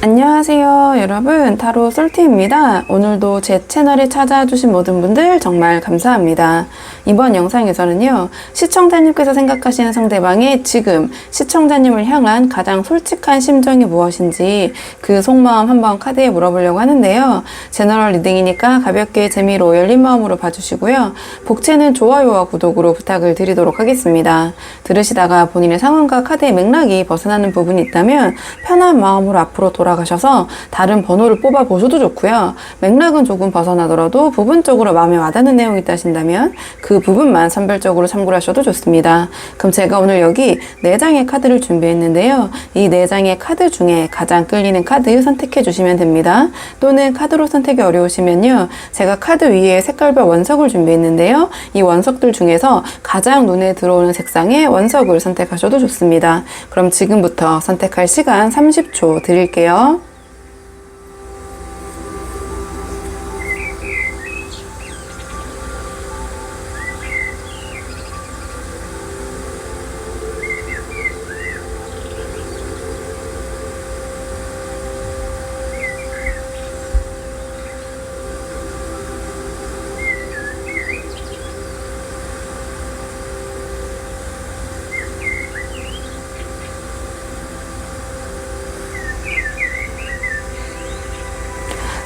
안녕하세요 여러분, 타로 솔티입니다. 오늘도 제 채널에 찾아주신 모든 분들 정말 감사합니다. 이번 영상에서는요, 시청자님께서 생각하시는 상대방의 지금 시청자님을 향한 가장 솔직한 심정이 무엇인지 그 속마음 한번 카드에 물어보려고 하는데요. 제너럴 리딩이니까 가볍게 재미로 열린 마음으로 봐주시고요. 복채는 좋아요와 구독으로 부탁을 드리도록 하겠습니다. 들으시다가 본인의 상황과 카드의 맥락이 벗어나는 부분이 있다면 편한 마음으로 앞으로 돌아가셔서 다른 번호를 뽑아 보셔도 좋고요. 맥락은 조금 벗어나더라도 부분적으로 마음에 와닿는 내용이 있다 하신다면 그 부분만 선별적으로 참고를 하셔도 좋습니다. 그럼 제가 오늘 여기 4장의 카드를 준비했는데요. 이 4장의 카드 중에 가장 끌리는 카드 선택해 주시면 됩니다. 또는 카드로 선택이 어려우시면요, 제가 카드 위에 색깔별 원석을 준비했는데요. 이 원석들 중에서 가장 눈에 들어오는 색상의 원석을 선택하셔도 좋습니다. 그럼 지금부터 선택할 시간 30초 드릴게요.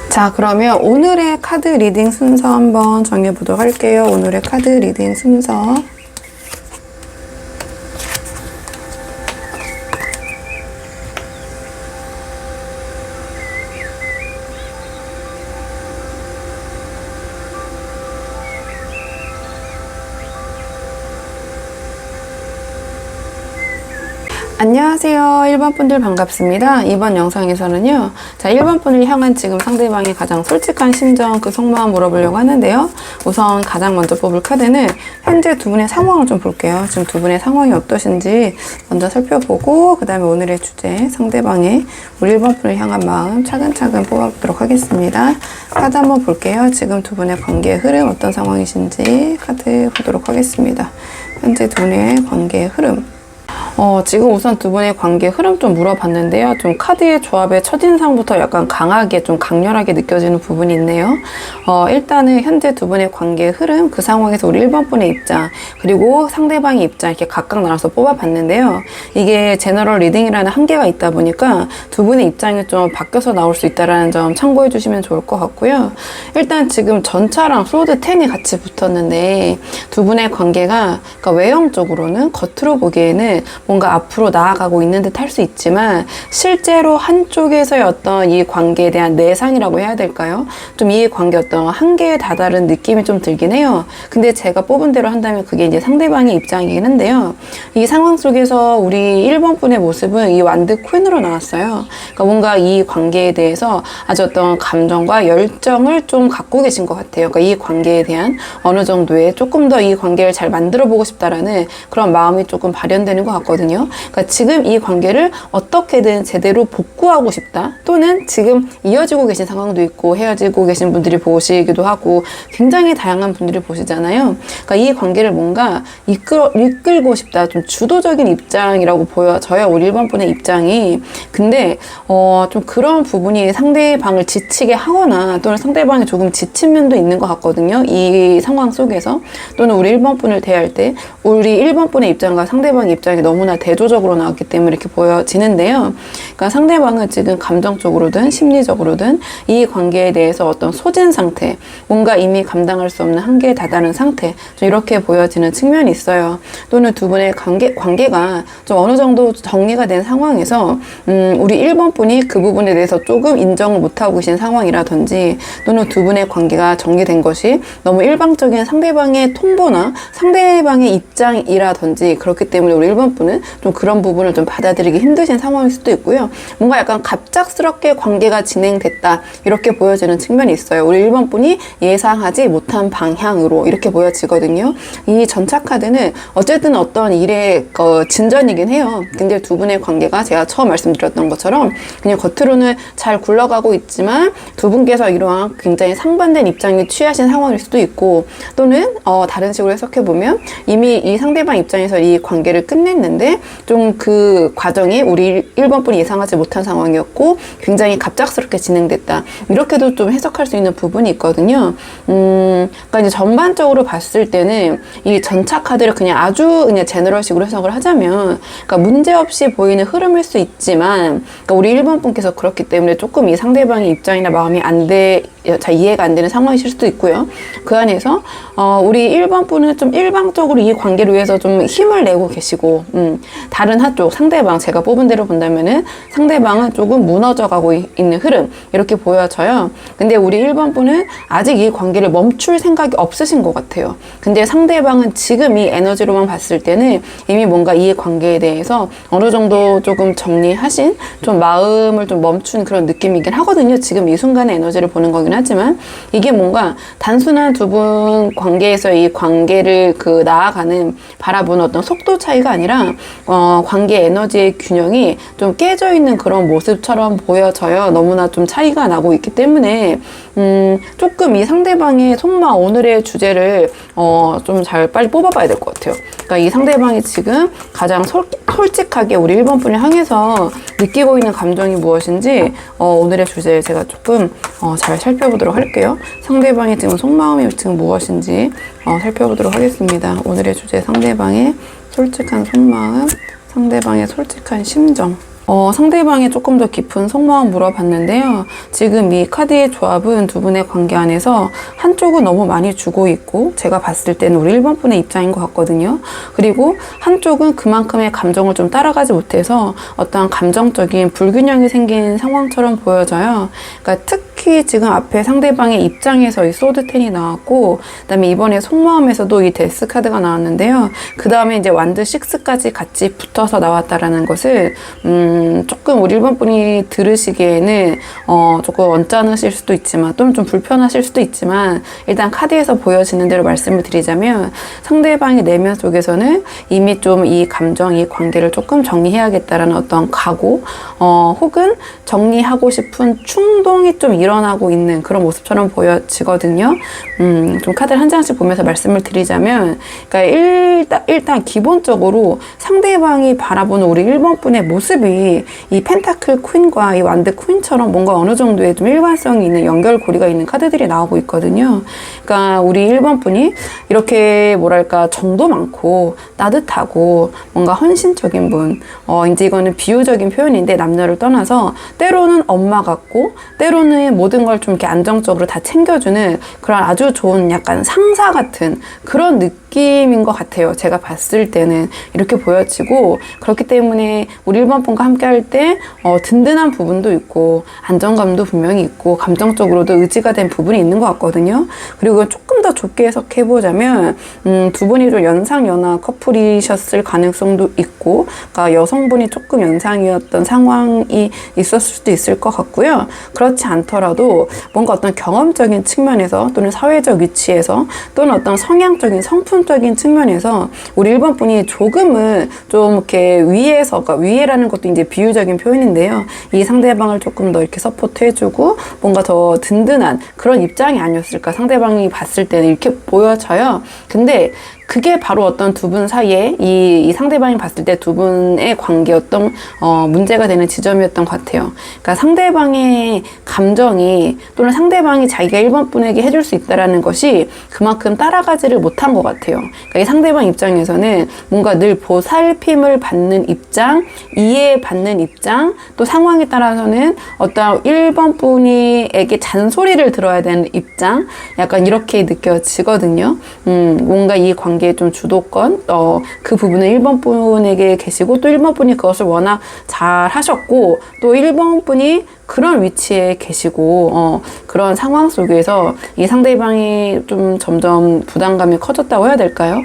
자, 그러면 오늘의 카드 리딩 순서 한번 정해보도록 할게요. 오늘의 카드 리딩 순서. 안녕하세요. 1번 분들 반갑습니다. 이번 영상에서는요, 자, 1번 분을 향한 지금 상대방의 가장 솔직한 심정, 그 속마음 물어보려고 하는데요. 우선 가장 먼저 뽑을 카드는 현재 두 분의 상황을 좀 볼게요. 지금 두 분의 상황이 어떠신지 먼저 살펴보고, 그 다음에 오늘의 주제, 상대방의 우리 1번 분을 향한 마음 차근차근 뽑아보도록 하겠습니다. 카드 한번 볼게요. 지금 두 분의 관계의 흐름 어떤 상황이신지 카드 보도록 하겠습니다. 현재 두 분의 관계의 흐름. 지금 우선 두 분의 관계 흐름 좀 물어봤는데요. 좀 카드의 조합의 첫인상부터 약간 강하게, 좀 강렬하게 느껴지는 부분이 있네요. 일단은 현재 두 분의 관계의 흐름, 그 상황에서 우리 1번 분의 입장, 그리고 상대방의 입장 이렇게 각각 나눠서 뽑아봤는데요. 이게 제너럴 리딩이라는 한계가 있다 보니까 두 분의 입장이 좀 바뀌어서 나올 수 있다는 점 참고해 주시면 좋을 것 같고요. 일단 지금 전차랑 소드 10이 같이 붙었는데 두 분의 관계가, 그러니까 외형적으로는 겉으로 보기에는 뭔가 앞으로 나아가고 있는 듯 할 수 있지만 실제로 한쪽에서의 어떤 이 관계에 대한 내상이라고 해야 될까요? 좀 이 관계 어떤 한계에 다다른 느낌이 좀 들긴 해요. 근데 제가 뽑은 대로 한다면 그게 이제 상대방의 입장이긴 한데요. 이 상황 속에서 우리 1번 분의 모습은 이 완드 퀸으로 나왔어요. 그러니까 뭔가 이 관계에 대해서 아주 어떤 감정과 열정을 좀 갖고 계신 것 같아요. 그러니까 이 관계에 대한 어느 정도의 조금 더 이 관계를 잘 만들어 보고 싶다라는 그런 마음이 조금 발현되는 것 같거든요. 그러니까 지금 이 관계를 어떻게든 제대로 복구하고 싶다, 또는 지금 이어지고 계신 상황도 있고 헤어지고 계신 분들이 보시기도 하고 굉장히 다양한 분들이 보시잖아요. 그러니까 이 관계를 뭔가 이끌고 싶다, 좀 주도적인 입장이라고 보여져요, 우리 1번 분의 입장이. 근데 좀 그런 부분이 상대방을 지치게 하거나 또는 상대방이 조금 지친 면도 있는 것 같거든요, 이 상황 속에서. 또는 우리 1번 분을 대할 때 우리 1번 분의 입장과 상대방의 입장이 너무나 대조적으로 나왔기 때문에 이렇게 보여지는데요. 그러니까 상대방은 지금 감정적으로든 심리적으로든 이 관계에 대해서 어떤 소진 상태, 뭔가 이미 감당할 수 없는 한계에 다다른 상태, 좀 이렇게 보여지는 측면이 있어요. 또는 두 분의 관계가 좀 어느 정도 정리가 된 상황에서 우리 1번 분이 그 부분에 대해서 조금 인정을 못하고 계신 상황이라든지, 또는 두 분의 관계가 정리된 것이 너무 일방적인 상대방의 통보나 상대방의 입장이라든지 그렇기 때문에 우리 1번 분은 좀 그런 부분을 좀 받아들이기 힘드신 상황일 수도 있고요. 뭔가 약간 갑작스럽게 관계가 진행됐다, 이렇게 보여지는 측면이 있어요. 우리 1번 분이 예상하지 못한 방향으로 이렇게 보여지거든요. 이 전차 카드는 어쨌든 어떤 일의 진전이긴 해요. 근데 두 분의 관계가 제가 처음 말씀드렸던 것처럼 그냥 겉으로는 잘 굴러가고 있지만 두 분께서 이러한 굉장히 상반된 입장을 취하신 상황일 수도 있고, 또는 다른 식으로 해석해보면 이미 이 상대방 입장에서 이 관계를 끝냈는데 있었는데 좀 그 과정이 우리 1번 분이 예상하지 못한 상황이었고 굉장히 갑작스럽게 진행됐다. 이렇게도 좀 해석할 수 있는 부분이 있거든요. 그러니까 이제 전반적으로 봤을 때는 이 전차 카드를 그냥 아주 그냥 제너럴식으로 해석을 하자면 그러니까 문제 없이 보이는 흐름일 수 있지만 그러니까 우리 1번 분께서 그렇기 때문에 조금 이 상대방의 입장이나 마음이 잘 이해가 안 되는 상황이실 수도 있고요. 그 안에서 우리 1번 분은 좀 일방적으로 이 관계를 위해서 좀 힘을 내고 계시고 다른 한쪽 상대방 제가 뽑은 대로 본다면은 상대방은 조금 무너져 가고 있는 흐름 이렇게 보여져요. 근데 우리 1번 분은 아직 이 관계를 멈출 생각이 없으신 것 같아요. 근데 상대방은 지금 이 에너지로만 봤을 때는 이미 뭔가 이 관계에 대해서 어느 정도 조금 정리하신 좀 마음을 좀 멈춘 그런 느낌이긴 하거든요. 지금 이 순간의 에너지를 보는 거긴 하지만 이게 뭔가 단순한 두 분 관계에서 이 관계를 나아가는 바라보는 어떤 속도 차이가 아니라 관계 에너지의 균형이 좀 깨져 있는 그런 모습처럼 보여져요. 너무나 좀 차이가 나고 있기 때문에 조금 이 상대방의 속마음 오늘의 주제를 좀 잘 빨리 뽑아봐야 될 것 같아요. 그러니까 이 상대방이 지금 가장 솔직하게 우리 1번 분을 향해서 느끼고 있는 감정이 무엇인지 오늘의 주제를 제가 조금 잘 살펴보도록 할게요. 상대방의 지금 속마음이 지금 무엇인지 살펴보도록 하겠습니다. 오늘의 주제 상대방의 솔직한 속마음, 상대방의 솔직한 심정. 상대방의 조금 더 깊은 속마음 물어봤는데요. 지금 이 카드의 조합은 두 분의 관계 안에서 한쪽은 너무 많이 주고 있고 제가 봤을 때는 우리 1번 분의 입장인 것 같거든요. 그리고 한쪽은 그만큼의 감정을 좀 따라가지 못해서 어떤 감정적인 불균형이 생긴 상황처럼 보여져요. 그러니까 특히 지금 앞에 상대방의 입장에서 이 소드 10이 나왔고 그다음에 이번에 속마음에서도 이 데스 카드가 나왔는데요. 그 다음에 이제 완드 6까지 같이 붙어서 나왔다라는 것을 조금 우리 1번 분이 들으시기에는 조금 언짢으실 수도 있지만 좀 불편하실 수도 있지만 일단 카드에서 보여지는 대로 말씀을 드리자면 상대방의 내면 속에서는 이미 좀 이 감정, 이 관계를 조금 정리해야겠다라는 어떤 각오 혹은 정리하고 싶은 충동이 좀 일어나고 있는 그런 모습처럼 보여지거든요. 좀 카드를 한 장씩 보면서 말씀을 드리자면 그러니까 일단 기본적으로 상대방이 바라보는 우리 1번 분의 모습이 이 펜타클 퀸과 이 완드 퀸처럼 뭔가 어느 정도의 좀 일관성이 있는 연결고리가 있는 카드들이 나오고 있거든요. 그러니까 우리 1번 분이 이렇게 뭐랄까 정도 많고 따뜻하고 뭔가 헌신적인 분 이제 이거는 비유적인 표현인데 남녀를 떠나서 때로는 엄마 같고 때로는 모든 걸 좀 이렇게 안정적으로 다 챙겨주는 그런 아주 좋은 약간 상사 같은 그런 느낌인 것 같아요. 제가 봤을 때는 이렇게 보여지고 그렇기 때문에 우리 1번 분과 함께 할 때 든든한 부분도 있고 안정감도 분명히 있고 감정적으로도 의지가 된 부분이 있는 것 같거든요. 그리고 조금 더 좁게 해석해보자면 두 분이 좀 연상연하 커플이셨을 가능성도 있고 그러니까 여성분이 조금 연상이었던 상황이 있었을 수도 있을 것 같고요. 그렇지 않더라도 뭔가 어떤 경험적인 측면에서 또는 사회적 위치에서 또는 어떤 성향적인 성품적인 측면에서 우리 1번 분이 조금은 좀 이렇게 위에서 그러니까 위에라는 것도 이제 비유적인 표현인데요. 이 상대방을 조금 더 이렇게 서포트해주고 뭔가 더 든든한 그런 입장이 아니었을까 상대방이 봤을 때는 이렇게 보여져요. 근데 그게 바로 어떤 두 분 사이에 이 상대방이 봤을 때 두 분의 관계였던 문제가 되는 지점이었던 것 같아요. 그러니까 상대방의 감정이 또는 상대방이 자기가 1번 분에게 해줄 수 있다라는 것이 그만큼 따라가지를 못한 것 같아요. 그러니까 이 상대방 입장에서는 뭔가 늘 보살핌을 받는 입장, 이해받는 입장, 또 상황에 따라서는 어떤 1번 분에게 잔소리를 들어야 되는 입장, 약간 이렇게 느껴지거든요. 뭔가 이 관계의 좀 주도권, 그 부분은 1번 분에게 계시고 또 1번 분이 그것을 워낙 잘 하셨고 또 1번 분이 그런 위치에 계시고 그런 상황 속에서 이 상대방이 좀 점점 부담감이 커졌다고 해야 될까요?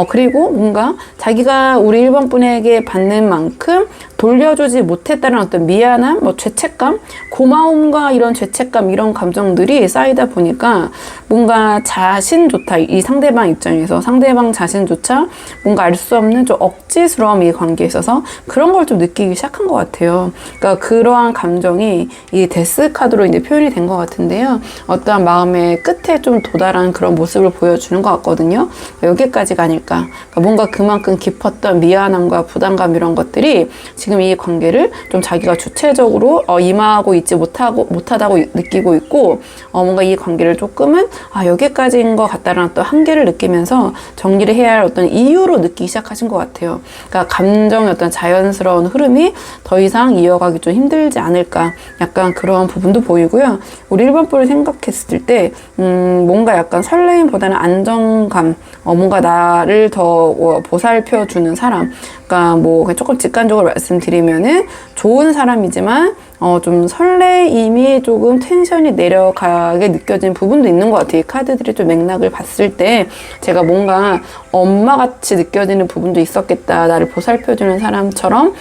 그리고 뭔가 자기가 우리 1번 분에게 받는 만큼 돌려주지 못했다는 어떤 미안함, 죄책감, 고마움과 이런 죄책감 이런 감정들이 쌓이다 보니까 뭔가 자신조차 이 상대방 입장에서 상대방 자신조차 뭔가 알 수 없는 좀 억지스러움 이 관계에 있어서 그런 걸 좀 느끼기 시작한 것 같아요. 그러니까 그러한 감정이 카드들이 이 데스 카드로 이제 표현이 된 것 같은데요. 어떠한 마음의 끝에 좀 도달한 그런 모습을 보여주는 것 같거든요. 여기까지가 아닐까. 그러니까 뭔가 그만큼 깊었던 미안함과 부담감 이런 것들이 지금 이 관계를 좀 자기가 주체적으로 임하고 있지 못하다고 느끼고 있고, 뭔가 이 관계를 조금은 여기까지인 것 같다라는 또 한계를 느끼면서 정리를 해야 할 어떤 이유로 느끼기 시작하신 것 같아요. 그러니까 감정의 어떤 자연스러운 흐름이 더 이상 이어가기 좀 힘들지 않을까, 약간 그런 부분도 보이고요. 우리 1번 뿔을 생각했을 때 뭔가 약간 설레임보다는 안정감, 뭔가 나를 더 보살펴주는 사람, 그러니까 뭐 조금 직관적으로 말씀드리면은 좋은 사람이지만 좀 설레임이 조금 텐션이 내려가게 느껴진 부분도 있는 것 같아요. 이 카드들이 좀 맥락을 봤을 때 제가 뭔가 엄마같이 느껴지는 부분도 있었겠다. 나를 보살펴주는 사람처럼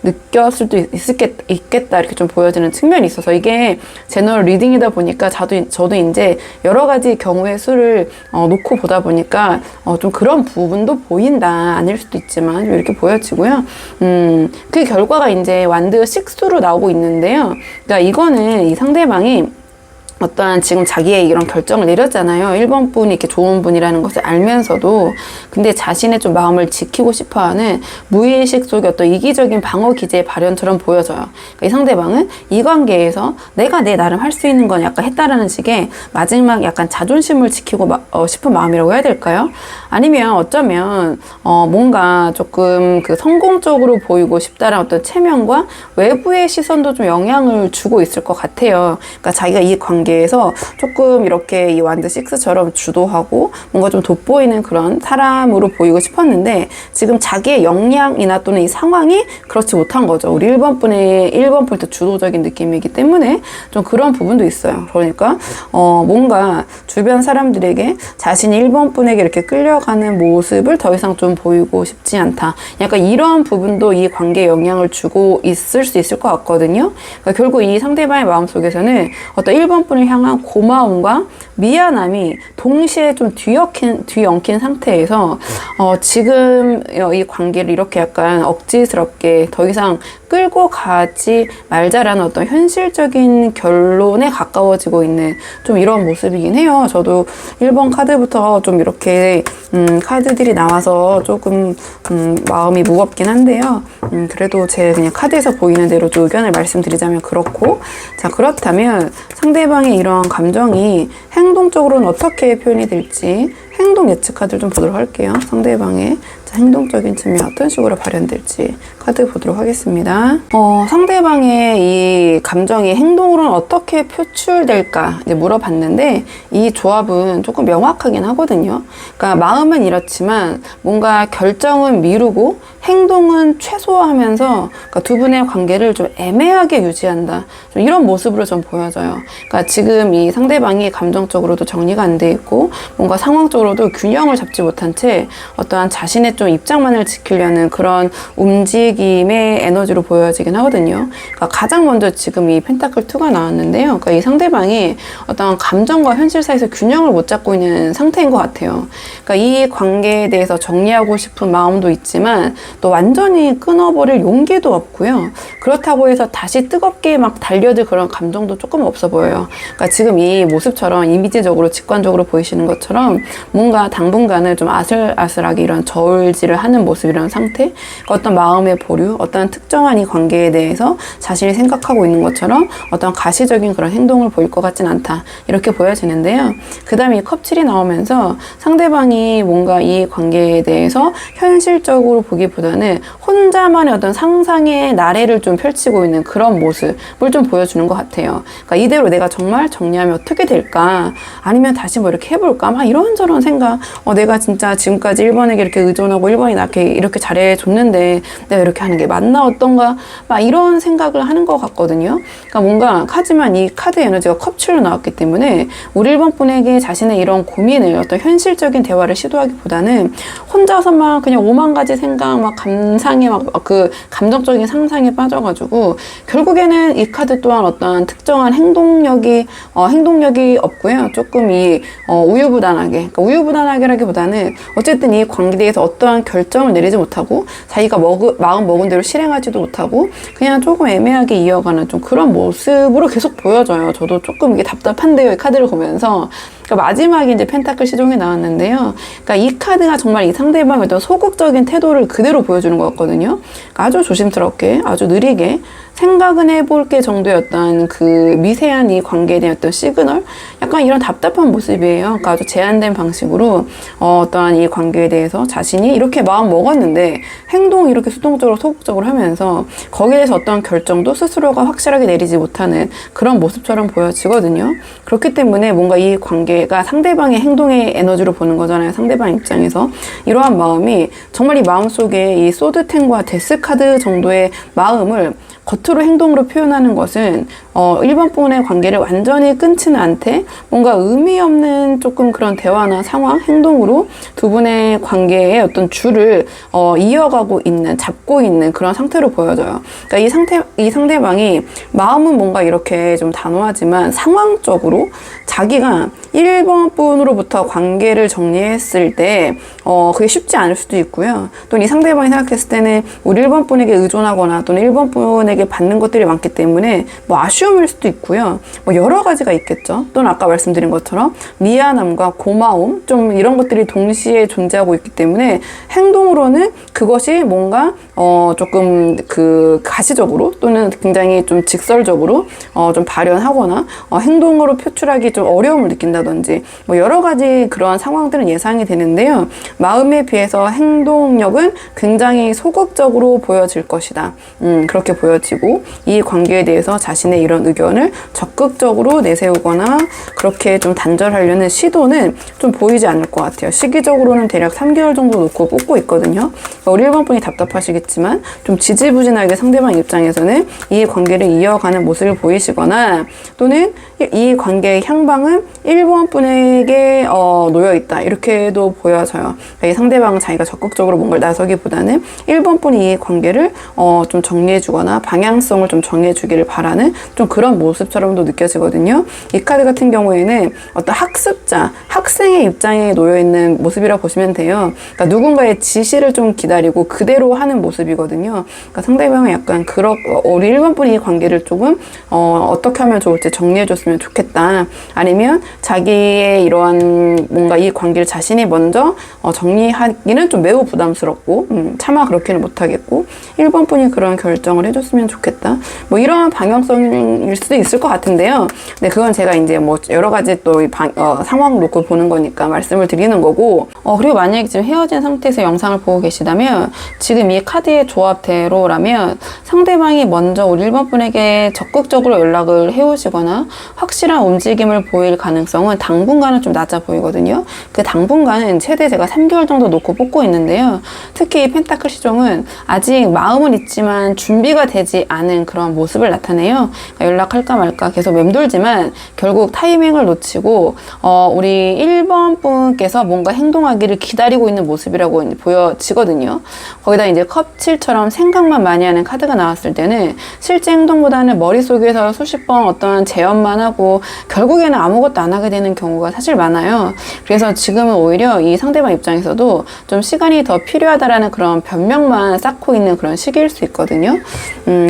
느꼈을 수도 있겠다. 이렇게 좀 보여지는 측면이 있어서, 이게 제너럴 리딩이다 보니까 저도 이제 여러 가지 경우의 수를 놓고 보다 보니까 좀 그런 부분도 보인다. 아닐 수도 있지만 이렇게 보여지고요. 그 결과가 이제 완드 6로 나오고 있는데요. 그러니까 이거는 이 상대방이 어떠한 지금 자기의 이런 결정을 내렸잖아요. 1번 분이 이렇게 좋은 분이라는 것을 알면서도, 근데 자신의 좀 마음을 지키고 싶어 하는 무의식 속의 어떤 이기적인 방어 기제의 발현처럼 보여져요. 그러니까 이 상대방은 이 관계에서 내가 내 나름 할 수 있는 건 약간 했다라는 식의 마지막 약간 자존심을 지키고 싶은 마음이라고 해야 될까요? 아니면 어쩌면 뭔가 조금 그 성공적으로 보이고 싶다라는 어떤 체면과 외부의 시선도 좀 영향을 주고 있을 것 같아요. 그러니까 자기가 이 관계에서 조금 이렇게 이 완드 6처럼 주도하고 뭔가 좀 돋보이는 그런 사람으로 보이고 싶었는데, 지금 자기의 역량이나 또는 이 상황이 그렇지 못한 거죠. 우리 1번 분의 주도적인 느낌이기 때문에 좀 그런 부분도 있어요. 그러니까 뭔가 주변 사람들에게 자신이 1번 분에게 이렇게 끌려가는 모습을 더 이상 좀 보이고 싶지 않다. 약간 이런 부분도 이 관계에 영향을 주고 있을 수 있을 것 같거든요. 그러니까 결국 이 상대방의 마음속에서는 어떤 1번 분을 향한 고마움과 미안함이 동시에 좀 뒤엉킨 상태에서 지금 이 관계를 이렇게 약간 억지스럽게 더 이상 끌고 가지 말자라는 어떤 현실적인 결론에 가까워지고 있는 좀 이런 모습이긴 해요. 저도 1번 카드부터 좀 이렇게 카드들이 나와서 조금 마음이 무겁긴 한데요. 그래도 제 그냥 카드에서 보이는 대로 좀 의견을 말씀드리자면 그렇고, 자, 그렇다면 상대방의 이런 감정이 행동적으로는 어떻게 표현이 될지 행동 예측 카드를 좀 보도록 할게요. 상대방의 행동적인 측면이 어떤 식으로 발현될지 카드 보도록 하겠습니다. 상대방의 이 감정이 행동으로는 어떻게 표출될까 이제 물어봤는데, 이 조합은 조금 명확하긴 하거든요. 그러니까 마음은 이렇지만 뭔가 결정은 미루고 행동은 최소화하면서, 그러니까 두 분의 관계를 좀 애매하게 유지한다. 좀 이런 모습으로 좀 보여져요. 그러니까 지금 이 상대방이 감정적으로도 정리가 안 돼 있고 뭔가 상황적으로도 균형을 잡지 못한 채 어떠한 자신의 좀 입장만을 지키려는 그런 움직임의 에너지로 보여지긴 하거든요. 그러니까 가장 먼저 지금 이 펜타클 2가 나왔는데요. 그러니까 이 상대방이 어떤 감정과 현실 사이에서 균형을 못 잡고 있는 상태인 것 같아요. 그러니까 이 관계에 대해서 정리하고 싶은 마음도 있지만 또 완전히 끊어버릴 용기도 없고요. 그렇다고 해서 다시 뜨겁게 막 달려들 그런 감정도 조금 없어 보여요. 그러니까 지금 이 모습처럼 이미지적으로 직관적으로 보이시는 것처럼 뭔가 당분간은 좀 아슬아슬하게 이런 저울질을 하는 모습이라는 상태, 어떤 마음의 보류, 어떤 특정한 이 관계에 대해서 자신이 생각하고 있는 것처럼 어떤 가시적인 그런 행동을 보일 것 같진 않다. 이렇게 보여지는데요. 그 다음에 이 컵7이 나오면서 상대방이 뭔가 이 관계에 대해서 현실적으로 보기보다는 혼자만의 어떤 상상의 나래를 좀 펼치고 있는 그런 모습을 좀 보여주는 것 같아요. 그러니까 이대로 내가 정말 정리하면 어떻게 될까? 아니면 다시 뭐 이렇게 해볼까? 막 이런저런 생각, 내가 진짜 지금까지 1번에게 이렇게 의존하고 1번이 나한테 이렇게 잘해줬는데 내가 이렇게 하는 게 맞나 어떤가? 막 이런 생각을 하는 것 같거든요. 그러니까 뭔가 하지만 이 카드 에너지가 컵7로 나왔기 때문에 우리 1번 분에게 자신의 이런 고민을 어떤 현실적인 대화를 시도하기보다는 혼자서만 그냥 오만 가지 생각, 막 감상에 막 그 감정적인 상상에 빠져가지고 결국에는 이 카드 또한 어떤 특정한 행동력이 없고요. 조금 이 우유부단하게, 그러니까 우유부단하게라기보다는 어쨌든 이 관계에 대해서 어떠한 결정을 내리지 못하고 자기가 마음 마음 먹은 대로 실행하지도 못하고 그냥 조금 애매하게 이어가는 좀 그런 모습으로 계속 보여져요. 저도 조금 이게 답답한데요, 이 카드를 보면서. 그러니까 마지막에 이제 펜타클 시종이 나왔는데요. 그러니까 이 카드가 정말 이 상대방의 어떤 소극적인 태도를 그대로 보여주는 것 같거든요. 그러니까 아주 조심스럽게, 아주 느리게 생각은 해볼게 정도의 어떤 그 미세한 이 관계에 대한 어떤 시그널? 약간 이런 답답한 모습이에요. 그러니까 아주 제한된 방식으로 어떠한 이 관계에 대해서 자신이 이렇게 마음 먹었는데 행동을 이렇게 수동적으로 소극적으로 하면서 거기에 대해서 어떤 결정도 스스로가 확실하게 내리지 못하는 그런 모습처럼 보여지거든요. 그렇기 때문에 뭔가 이 관계가 상대방의 행동의 에너지로 보는 거잖아요. 상대방 입장에서. 이러한 마음이 정말 이 마음속에 이 소드텐과 데스카드 정도의 마음을 겉으로 행동으로 표현하는 것은 1번 분의 관계를 완전히 끊지는 않되 뭔가 의미 없는 조금 그런 대화나 상황, 행동으로 두 분의 관계의 어떤 줄을 이어가고 있는, 잡고 있는 그런 상태로 보여져요. 그러니까 이 상대방이 마음은 뭔가 이렇게 좀 단호하지만 상황적으로 자기가 1번 분으로부터 관계를 정리했을 때 그게 쉽지 않을 수도 있고요. 또는 이 상대방이 생각했을 때는 우리 1번 분에게 의존하거나 또는 1번 분에게 받는 것들이 많기 때문에 뭐 아쉬움일 수도 있고요. 뭐 여러 가지가 있겠죠. 또는 아까 말씀드린 것처럼 미안함과 고마움 좀 이런 것들이 동시에 존재하고 있기 때문에 행동으로는 그것이 뭔가 조금 그 가시적으로 또는 굉장히 좀 직설적으로 좀 발현하거나 행동으로 표출하기 좀 어려움을 느낀다든지 뭐 여러 가지 그러한 상황들은 예상이 되는데요. 마음에 비해서 행동력은 굉장히 소극적으로 보여질 것이다. 그렇게 보여지고 이 관계에 대해서 자신의 이런 의견을 적극적으로 내세우거나 그렇게 좀 단절하려는 시도는 좀 보이지 않을 것 같아요. 시기적으로는 대략 3개월 정도 놓고 뽑고 있거든요. 우리 1번 분이 답답하시겠지만 좀 지지부진하게 상대방 입장에서는 이 관계를 이어가는 모습을 보이시거나 또는 이 관계의 향방은 1번 분에게 놓여있다 이렇게도 보여져요. 그러니까 이 상대방은 자기가 적극적으로 뭔가를 나서기보다는 1번 분이 이 관계를 좀 정리해주거나 방향성을 좀 정해주기를 바라는 좀 그런 모습처럼도 느껴지거든요. 이 카드 같은 경우에는 어떤 학습자, 학생의 입장에 놓여있는 모습이라고 보시면 돼요. 그러니까 누군가의 지시를 좀 기다리고 그대로 하는 모습이거든요. 그러니까 상대방은 약간 우리 1번 분이 이 관계를 조금 어떻게 하면 좋을지 정리해줬으면 좋겠다. 아니면 자기의 이러한 뭔가 이 관계를 자신이 먼저 정리하기는 좀 매우 부담스럽고 차마 그렇게는 못하겠고 1번 분이 그런 결정을 해줬으면 좋겠다. 뭐 이런 방향성일 수도 있을 것 같은데요. 근데 그건 제가 이제 뭐 여러 가지 또 상황을 놓고 보는 거니까 말씀을 드리는 거고 그리고 만약에 지금 헤어진 상태에서 영상을 보고 계시다면 지금 이 카드의 조합대로라면 상대방이 먼저 우리 1번 분에게 적극적으로 연락을 해오시거나 확실한 움직임을 보일 가능성은 당분간은 좀 낮아 보이거든요. 그 당분간은 최대 제가 3개월 정도 놓고 뽑고 있는데요. 특히 이 펜타클 시종은 아직 마음은 있지만 준비가 되지 않은 그런 모습을 나타내요. 그러니까 연락할까 말까 계속 맴돌지만 결국 타이밍을 놓치고 우리 1번 분께서 뭔가 행동하기를 기다리고 있는 모습이라고 보여지거든요. 거기다 이제 컵7처럼 생각만 많이 하는 카드가 나왔을 때는 실제 행동보다는 머릿속에서 수십 번 어떤 제언만 하고 결국에는 아무것도 안 하게 되는 경우가 사실 많아요. 그래서 지금은 오히려 이 상대방 입장에서도 좀 시간이 더 필요하다라는 그런 변명만 쌓고 있는 그런 시기일 수 있거든요.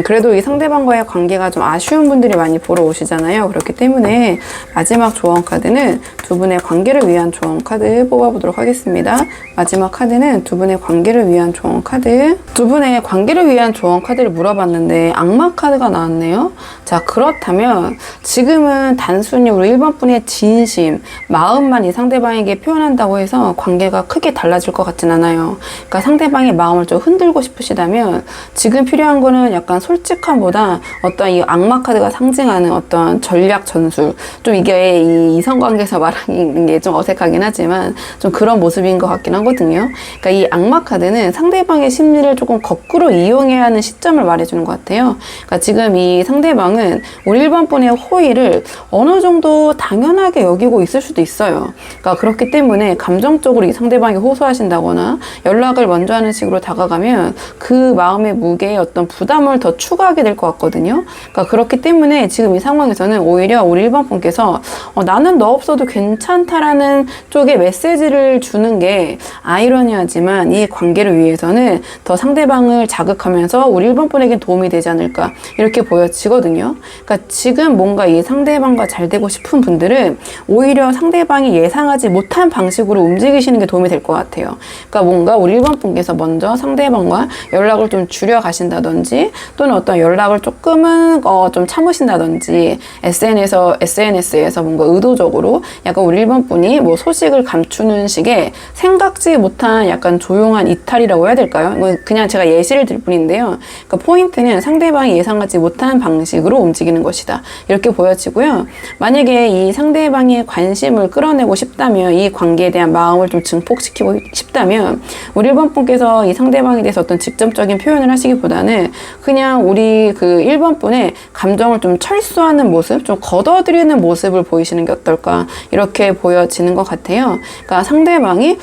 그래도 이 상대방과의 관계가 좀 아쉬운 분들이 많이 보러 오시잖아요. 그렇기 때문에 마지막 조언 카드는 두 분의 관계를 위한 조언 카드 뽑아보도록 하겠습니다. 마지막 카드는 두 분의 관계를 위한 조언 카드. 두 분의 관계를 위한 조언 카드를 물어봤는데 악마 카드가 나왔네요. 자, 그렇다면 지금은 단순히 우리 1번 분의 진심, 마음만 이 상대방에게 표현한다고 해서 관계가 크게 달라질 것 같진 않아요. 그러니까 상대방의 마음을 좀 흔들고 싶으시다면 지금 필요한 거는 약간 솔직함보다 어떤 이 악마 카드가 상징하는 어떤 전략 전술, 좀 이게 이 이성관계에서 말하는 게 좀 어색하긴 하지만 좀 그런 모습인 것 같긴 하거든요. 그러니까 이 악마 카드는 상대방의 심리를 조금 거꾸로 이용해야 하는 시점을 말해주는 것 같아요. 그러니까 지금 이 상대방은 우리 1번 분의 호의를 어느 정도 당연하게 여기고 있을 수도 있어요. 그러니까 그렇기 때문에 감정적으로 이 상대방이 호소하신다거나 연락을 먼저 하는 식으로 다가가면 그 마음의 무게에 어떤 부담을 더 추가하게 될 것 같거든요. 그러니까 그렇기 때문에 지금 이 상황에서는 오히려 우리 1번 분께서 나는 너 없어도 괜찮다라는 쪽에 메시지를 주는 게 아이러니하지만 이 관계를 위해서는 더 상대방을 자극하면서 우리 1번 분에게 도움이 되지 않을까 이렇게 보여지거든요. 그러니까 지금 뭔가 이 상대방과 잘 되고 싶은 분들은 오히려 상대방이 예상하지 못한 방식으로 움직이시는 게 도움이 될 것 같아요. 그러니까 뭔가 우리 1번 분께서 먼저 상대방과 연락을 좀 줄여 가신다든지 또는 어떤 연락을 조금은 좀 참으신다든지 SNS에서 뭔가 의도적으로 약간 우리 1번 분이 뭐 소식을 감추는 식의 생각지 못한 약간 조용한 이탈이라고 해야 될까요? 이건 그냥 제가 예시를 들 뿐인데요. 그러니까 포인트는 상대방이 예상하지 못한 방식으로 움직이는 것이다. 이렇게 보여지고요. 만약에 이 상대방의 관심을 끌어내고 싶다면 이 관계에 대한 마음을 좀 증폭시키고 싶다면 우리 1번 분께서 이 상대방에 대해서 어떤 직접적인 표현을 하시기보다는 그냥 우리 그 1번 분의 감정을 좀 철수하는 모습, 좀 걷어들이는 모습을 보이시는 게 어떨까 이렇게 보여지는 것 같아요. 그러니까 상대방이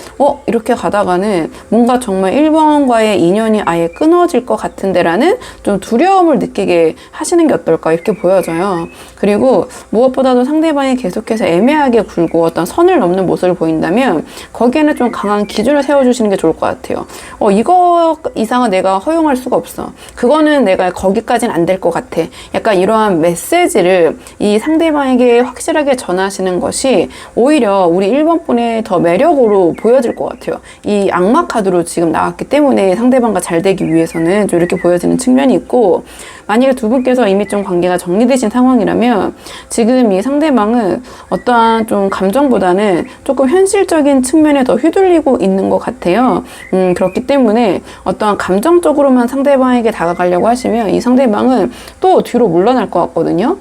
이렇게 가다가는 뭔가 정말 1번과의 인연이 아예 끊어질 것 같은데라는 좀 두려움을 느끼게 하시는 게 어떨까 이렇게 보여져요. 그리고 무엇보다도 상대방이 계속해서 애매하게 굴고 어떤 선을 넘는 모습을 보인다면 거기에는 좀 강한 기준을 세워주시는 게 좋을 것 같아요. 이거 이상은 내가 허용할 수가 없어. 그거는 내가 거기까지는 안 될 것 같아. 약간 이러한 메시지를 이 상대방에게 확실하게 전하시는 것이 오히려 우리 1번 분의 더 매력으로 보여질 것 같아요. 이 악마 카드로 지금 나왔기 때문에 상대방과 잘 되기 위해서는 좀 이렇게 보여지는 측면이 있고, 만약에 두 분께서 이미 좀 관계가 정리되신 상황이라면 지금 이 상대방은 어떠한 좀 감정보다는 조금 현실적인 측면에 더 휘둘리고 있는 것 같아요. 그렇기 때문에 어떠한 감정적으로만 상대방에게 다가가려고 하시면 이 상대방은 또 뒤로 물러날 것 같거든요.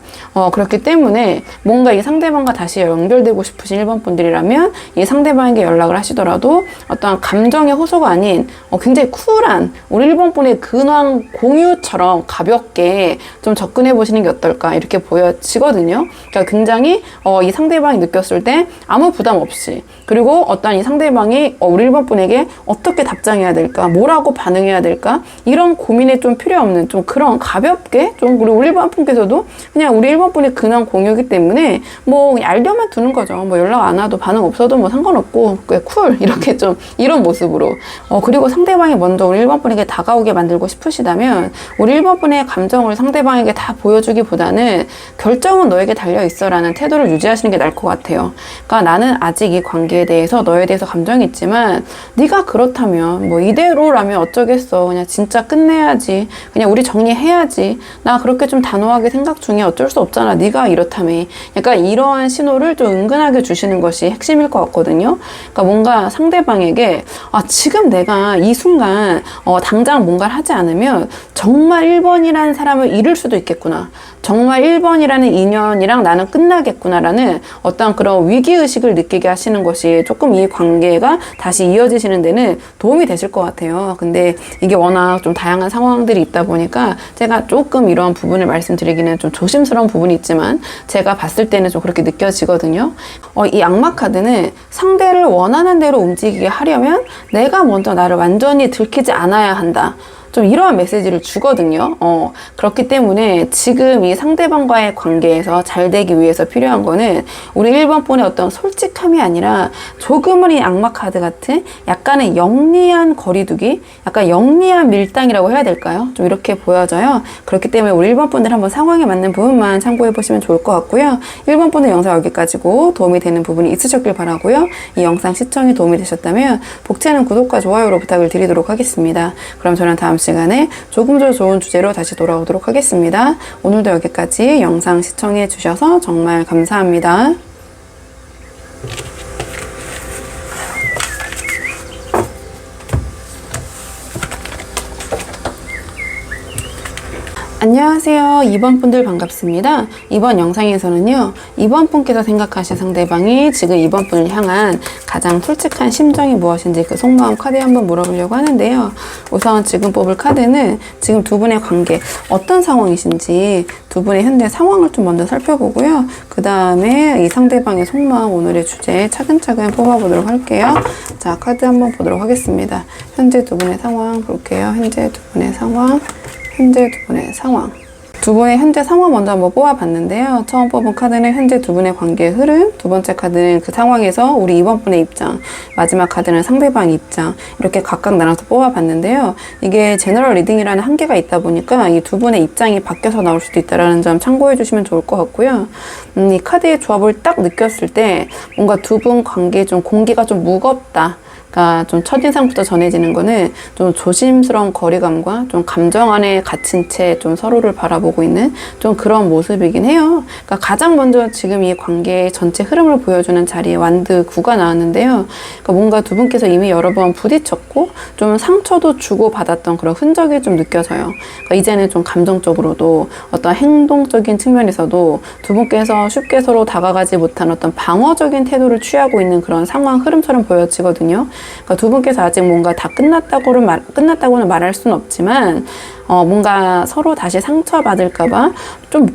그렇기 때문에 뭔가 이 상대방과 다시 연결되고 싶으신 1번 분들이라면 이 상대방에게 연락을 하시더라도 어떠한 감정의 호소가 아닌 굉장히 쿨한 우리 1번 분의 근황 공유처럼 가볍게 좀 접근해 보시는 게 어떨까 이렇게 보여지거든요. 그러니까 굉장히 이 상대방이 느꼈을 때 아무 부담 없이, 그리고 어떤 이 상대방이 우리 1번 분에게 어떻게 답장해야 될까, 뭐라고 반응해야 될까, 이런 고민에 좀 필요 없는 좀 그런 가볍게 좀 우리 1번 분께서도 그냥 우리 1번 분의 근황 공유이기 때문에 뭐 알려만 두는 거죠. 뭐 연락 안 와도 반응 없어도 뭐 상관없고 쿨 이렇게 좀 이런 모습으로 그리고 상대방이 먼저 우리 1번 분에게 다가오게 만들고 싶으시다면 우리 1번 분의 감정을 상대방에게 다 보여주기보다는 결정은 너에게 달려있어 라는 태도를 유지하시는 게 나을 것 같아요. 그러니까 나는 아직 이 관계에 대해서 너에 대해서 감정이 있지만 네가 그렇다면 뭐 이대로라면 어쩌겠어, 그냥 진짜 끝내야지, 그냥 우리 정리해야지, 나 그렇게 좀 단호하게 생각 중에 어쩔 수 없잖아, 네가 이렇다며, 약간 이러한 신호를 좀 은근하게 주시는 것이 핵심일 것 같거든요. 그러니까 뭔가 상대방에게 지금 내가 이 순간 당장 뭔가를 하지 않으면 정말 1번이라는 사람을 잃을 수도 있겠구나, 정말 1번이라는 인연이랑 나는 끝나겠구나라는 어떤 그런 위기의식을 느끼게 하시는 것이 조금 이 관계가 다시 이어지시는 데는 도움이 되실 것 같아요. 근데 이게 워낙 좀 다양한 상황들이 있다 보니까 제가 조금 이러한 부분을 말씀드리기는 좀 조심스러운 부분이 있지만 제가 봤을 때는 좀 그렇게 느껴지거든요. 이 악마 카드는 상대를 원하는 대로 움직이게 하려면 내가 먼저 나를 완전히 들키지 않아야 한다, 좀 이러한 메시지를 주거든요. 그렇기 때문에 지금 이 상대방과의 관계에서 잘 되기 위해서 필요한 거는 우리 1번 분의 어떤 솔직함이 아니라 조금은 이 악마 카드 같은 약간의 영리한 거리두기, 약간 영리한 밀당이라고 해야 될까요? 좀 이렇게 보여져요. 그렇기 때문에 우리 1번 분들 한번 상황에 맞는 부분만 참고해 보시면 좋을 것 같고요. 1번 분의 영상 여기까지고 도움이 되는 부분이 있으셨길 바라고요. 이 영상 시청이 도움이 되셨다면 복채는 구독과 좋아요로 부탁을 드리도록 하겠습니다. 그럼 저는 다음 시간에 조금 더 좋은 주제로 다시 돌아오도록 하겠습니다. 오늘도 여기까지 영상 시청해 주셔서 정말 감사합니다. 안녕하세요. 2번 분들 반갑습니다. 이번 영상에서는요, 2번 분께서 생각하신 상대방이 지금 2번 분을 향한 가장 솔직한 심정이 무엇인지 그 속마음 카드에 한번 물어보려고 하는데요. 우선 지금 뽑을 카드는 지금 두 분의 관계 어떤 상황이신지 두 분의 현재 상황을 좀 먼저 살펴보고요. 그 다음에 이 상대방의 속마음, 오늘의 주제 차근차근 뽑아보도록 할게요. 자, 카드 한번 보도록 하겠습니다. 현재 두 분의 상황 볼게요. 현재 두 분의 상황, 현재 두 분의 상황. 두 분의 현재 상황 먼저 한번 뽑아봤는데요. 처음 뽑은 카드는 현재 두 분의 관계의 흐름, 두 번째 카드는 그 상황에서 우리 이번 분의 입장, 마지막 카드는 상대방의 입장, 이렇게 각각 나눠서 뽑아봤는데요. 이게 제너럴 리딩이라는 한계가 있다 보니까 이 두 분의 입장이 바뀌어서 나올 수도 있다는 점 참고해 주시면 좋을 것 같고요. 이 카드의 조합을 딱 느꼈을 때 뭔가 두 분 관계에 좀 공기가 좀 무겁다. 그러니까 좀 첫인상부터 전해지는 거는 좀 조심스러운 거리감과 좀 감정 안에 갇힌 채 좀 서로를 바라보고 있는 좀 그런 모습이긴 해요. 그러니까 가장 먼저 지금 이 관계의 전체 흐름을 보여주는 자리에 완드 9가 나왔는데요. 그러니까 뭔가 두 분께서 이미 여러 번 부딪혔고 좀 상처도 주고받았던 그런 흔적이 좀 느껴져요. 그러니까 이제는 좀 감정적으로도 어떤 행동적인 측면에서도 두 분께서 쉽게 서로 다가가지 못한 어떤 방어적인 태도를 취하고 있는 그런 상황 흐름처럼 보여지거든요. 그러니까 두 분께서 아직 뭔가 다 끝났다고는 말할 수는 없지만 뭔가 서로 다시 상처받을까봐 좀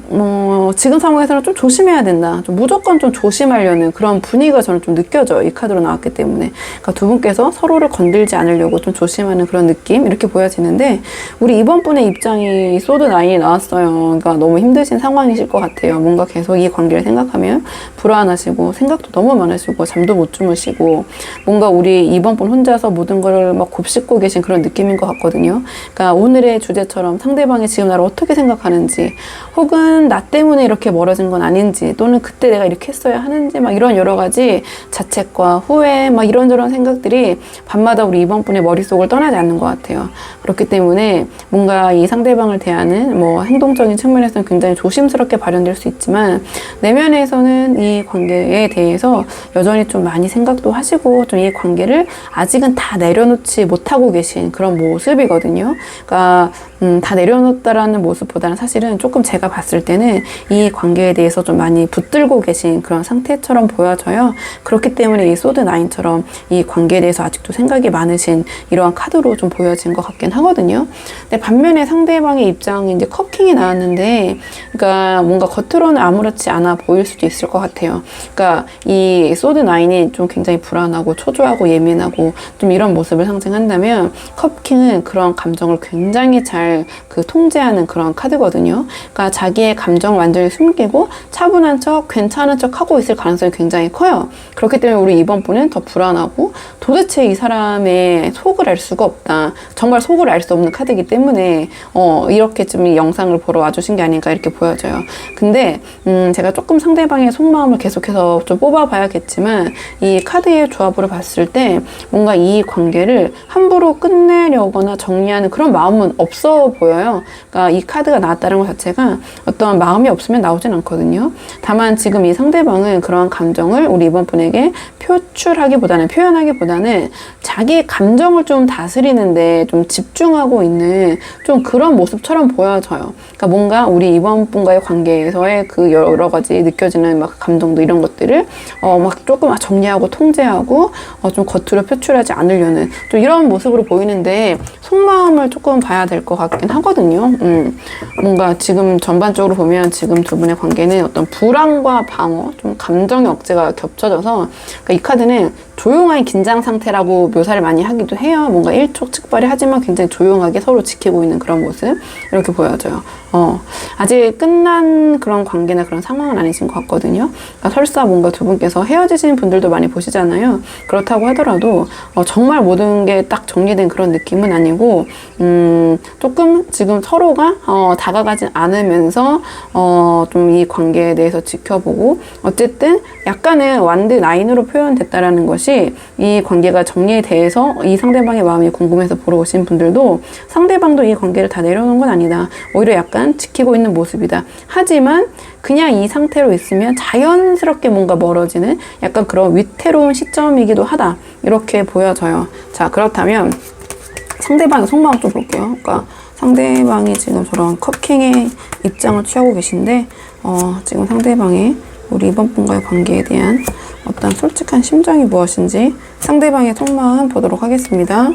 지금 상황에서는 좀 조심해야 된다. 좀 무조건 좀 조심하려는 그런 분위기가 저는 좀 느껴져요. 이 카드로 나왔기 때문에. 그러니까 두 분께서 서로를 건들지 않으려고 좀 조심하는 그런 느낌 이렇게 보여지는데 우리 이번 분의 입장이 소드 9이 나왔어요. 그러니까 너무 힘드신 상황이실 것 같아요. 뭔가 계속 이 관계를 생각하면 불안하시고 생각도 너무 많으시고 잠도 못 주무시고 뭔가 우리 이번 분 혼자서 모든 걸 막 곱씹고 계신 그런 느낌인 것 같거든요. 그러니까 오늘의 주제처럼 상대방이 지금 나를 어떻게 생각하는지 혹은 나 때문에 이렇게 멀어진 건 아닌지 또는 그때 내가 이렇게 했어야 하는지 막 이런 여러 가지 자책과 후회 막 이런저런 생각들이 밤마다 우리 이번 분의 머릿속을 떠나지 않는 것 같아요. 그렇기 때문에 뭔가 이 상대방을 대하는 뭐 행동적인 측면에서는 굉장히 조심스럽게 발현될 수 있지만 내면에서는 이 관계에 대해서 여전히 좀 많이 생각도 하시고 좀 이 관계를 아직은 다 내려놓지 못하고 계신 그런 모습이거든요. 그러니까 다 내려놓았다라는 모습보다는 사실은 조금 제가 봤을 때는 이 관계에 대해서 좀 많이 붙들고 계신 그런 상태처럼 보여져요. 그렇기 때문에 이 소드 9처럼 이 관계에 대해서 아직도 생각이 많으신 이러한 카드로 좀 보여진 것 같긴 하거든요. 근데 반면에 상대방의 입장이 이제 컵킹이 나왔는데, 그러니까 뭔가 겉으로는 아무렇지 않아 보일 수도 있을 것 같아요. 그러니까 이 소드 9이 좀 굉장히 불안하고 초조하고 예민하고 좀 이런 모습을 상징한다면 컵킹은 그런 감정을 굉장히 잘 통제하는 그런 카드거든요. 그러니까 자기의 감정을 완전히 숨기고 차분한 척, 괜찮은 척 하고 있을 가능성이 굉장히 커요. 그렇기 때문에 우리 이번 분은 더 불안하고 도대체 이 사람의 속을 알 수가 없다. 정말 속을 알 수 없는 카드이기 때문에 이렇게 좀 이 영상을 보러 와주신 게 아닌가 이렇게 보여져요. 근데 제가 조금 상대방의 속마음을 계속해서 좀 뽑아봐야겠지만 이 카드의 조합으로 봤을 때 뭔가 이 관계를 함부로 끝내려거나 정리하는 그런 마음은 없어 보여요. 그러니까 이 카드가 나왔다는 것 자체가 어떤 마음이 없으면 나오진 않거든요. 다만 지금 이 상대방은 그러한 감정을 우리 이번 분에게 표현하기보다는 자기의 감정을 좀 다스리는데 좀 집중하고 있는 좀 그런 모습처럼 보여져요. 그러니까 뭔가 우리 이번 분과의 관계에서의 그 여러 가지 느껴지는 막 감정도 이런 것들을 막 조금 정리하고 통제하고 좀 겉으로 표출하지 않으려는 좀 이런 모습으로 보이는데 속마음을 조금 봐야 될 것 같긴 하거든요. 뭔가 지금 전반적으로 보면 지금 두 분의 관계는 어떤 불안과 방어, 좀 감정의 억제가 겹쳐져서 그러니까 이 카드는 조용한 긴장 상태라고 묘사를 많이 하기도 해요. 뭔가 일촉즉발이 하지만 굉장히 조용하게 서로 지키고 있는 그런 모습 이렇게 보여져요. 아직 끝난 그런 관계나 그런 상황은 아니신 것 같거든요. 그러니까 설사 뭔가 두 분께서 헤어지신 분들도 많이 보시잖아요. 그렇다고 하더라도 정말 모든 게 딱 정리된 그런 느낌은 아니고 조금 지금 서로가 다가가진 않으면서 좀 이 관계에 대해서 지켜보고 어쨌든 약간은 완드 9으로 표현됐다라는 것이 이 관계가 정리돼서 이 상대방의 마음이 궁금해서 보러 오신 분들도 상대방도 이 관계를 다 내려놓은 건 아니다. 오히려 약간 지키고 있는 모습이다. 하지만 그냥 이 상태로 있으면 자연스럽게 뭔가 멀어지는 약간 그런 위태로운 시점이기도 하다. 이렇게 보여져요. 자, 그렇다면 상대방의 속마음 좀 볼게요. 그러니까 상대방이 지금 저런 컵킹의 입장을 취하고 계신데 지금 상대방의 우리 이번 분과의 관계에 대한 어떤 솔직한 심정이 무엇인지 상대방의 속마음 보도록 하겠습니다.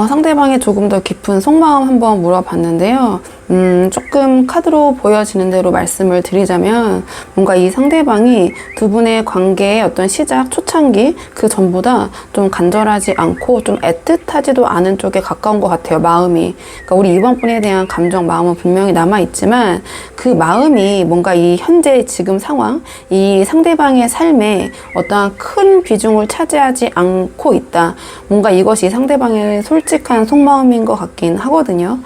상대방의 조금 더 깊은 속마음 한번 물어봤는데요. 조금 카드로 보여지는 대로 말씀을 드리자면 뭔가 이 상대방이 두 분의 관계의 어떤 시작, 초창기 그 전보다 좀 간절하지 않고 좀 애틋하지도 않은 쪽에 가까운 것 같아요, 마음이. 그러니까 우리 이번 분에 대한 감정, 마음은 분명히 남아있지만 그 마음이 뭔가 이 현재 지금 상황, 이 상대방의 삶에 어떠한 큰 비중을 차지하지 않고 있다. 뭔가 이것이 상대방의 솔직한 속마음인 것 같긴 하거든요.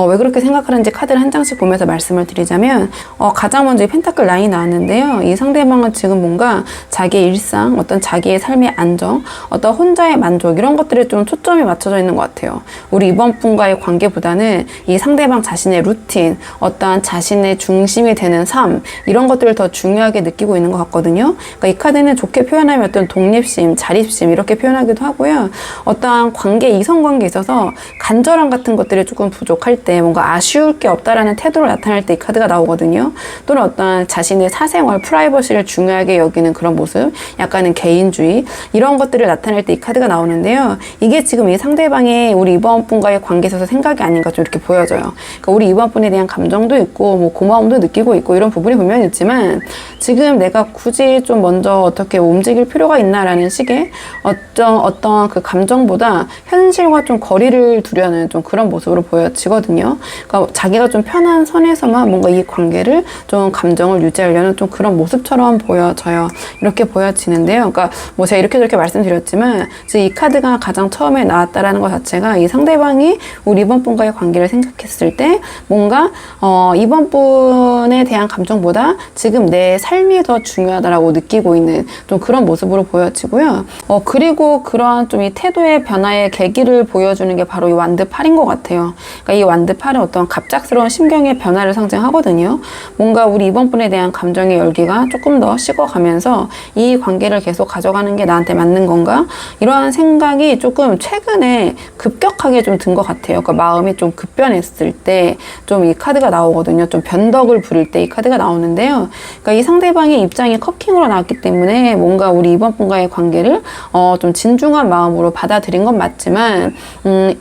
왜 그렇게 생각하는지 카드를 한 장씩 보면서 말씀을 드리자면 가장 먼저 이 펜타클 9이 나왔는데요. 이 상대방은 지금 뭔가 자기의 일상, 어떤 자기의 삶의 안정, 어떤 혼자의 만족 이런 것들에 좀 초점이 맞춰져 있는 것 같아요. 우리 이번 분과의 관계보다는 이 상대방 자신의 루틴, 어떠한 자신의 중심이 되는 삶 이런 것들을 더 중요하게 느끼고 있는 것 같거든요. 그러니까 이 카드는 좋게 표현하면 어떤 독립심, 자립심 이렇게 표현하기도 하고요. 어떠한 관계, 이성관계에 있어서 간절함 같은 것들이 조금 부족할 때 뭔가 아쉬울 게 없다라는 태도를 나타낼 때 이 카드가 나오거든요. 또는 어떤 자신의 사생활, 프라이버시를 중요하게 여기는 그런 모습, 약간은 개인주의 이런 것들을 나타낼 때 이 카드가 나오는데요. 이게 지금 이 상대방의 우리 이번 분과의 관계에 있어서 생각이 아닌가 좀 이렇게 보여져요. 그러니까 우리 이번 분에 대한 감정도 있고 뭐 고마움도 느끼고 있고 이런 부분이 분명히 있지만 지금 내가 굳이 좀 먼저 어떻게 움직일 필요가 있나라는 식의 어떤 그 감정보다 현실과 좀 거리를 두려는 좀 그런 모습으로 보여지거든요. 그러니까 자기가 좀 편한 선에서만 뭔가 이 관계를 좀 감정을 유지하려는 좀 그런 모습처럼 보여져요. 이렇게 보여지는데요. 그러니까 뭐 제가 이렇게 저렇게 말씀드렸지만 지금 이 카드가 가장 처음에 나왔다라는 것 자체가 이 상대방이 우리 이번 분과의 관계를 생각했을 때 뭔가 이번 분에 대한 감정보다 지금 내 삶이 더 중요하다라고 느끼고 있는 좀 그런 모습으로 보여지고요. 그리고 그러한 좀 이 태도의 변화의 계기를 보여주는 게 바로 이 완드 8인 것 같아요. 그러니까 이 완드 8은 어떤 갑작스러운 심경의 변화를 상징하거든요. 뭔가 우리 이번 분에 대한 감정의 열기가 조금 더 식어가면서 이 관계를 계속 가져가는 게 나한테 맞는 건가? 이러한 생각이 조금 최근에 급격하게 좀 든 것 같아요. 그러니까 마음이 좀 급변했을 때 좀 이 카드가 나오거든요. 좀 변덕을 부릴 때 이 카드가 나오는데요. 그러니까 이 상대방의 입장이 커킹으로 나왔기 때문에 뭔가 우리 이번 분과의 관계를 좀 진중한 마음으로 받아들인 건 맞지만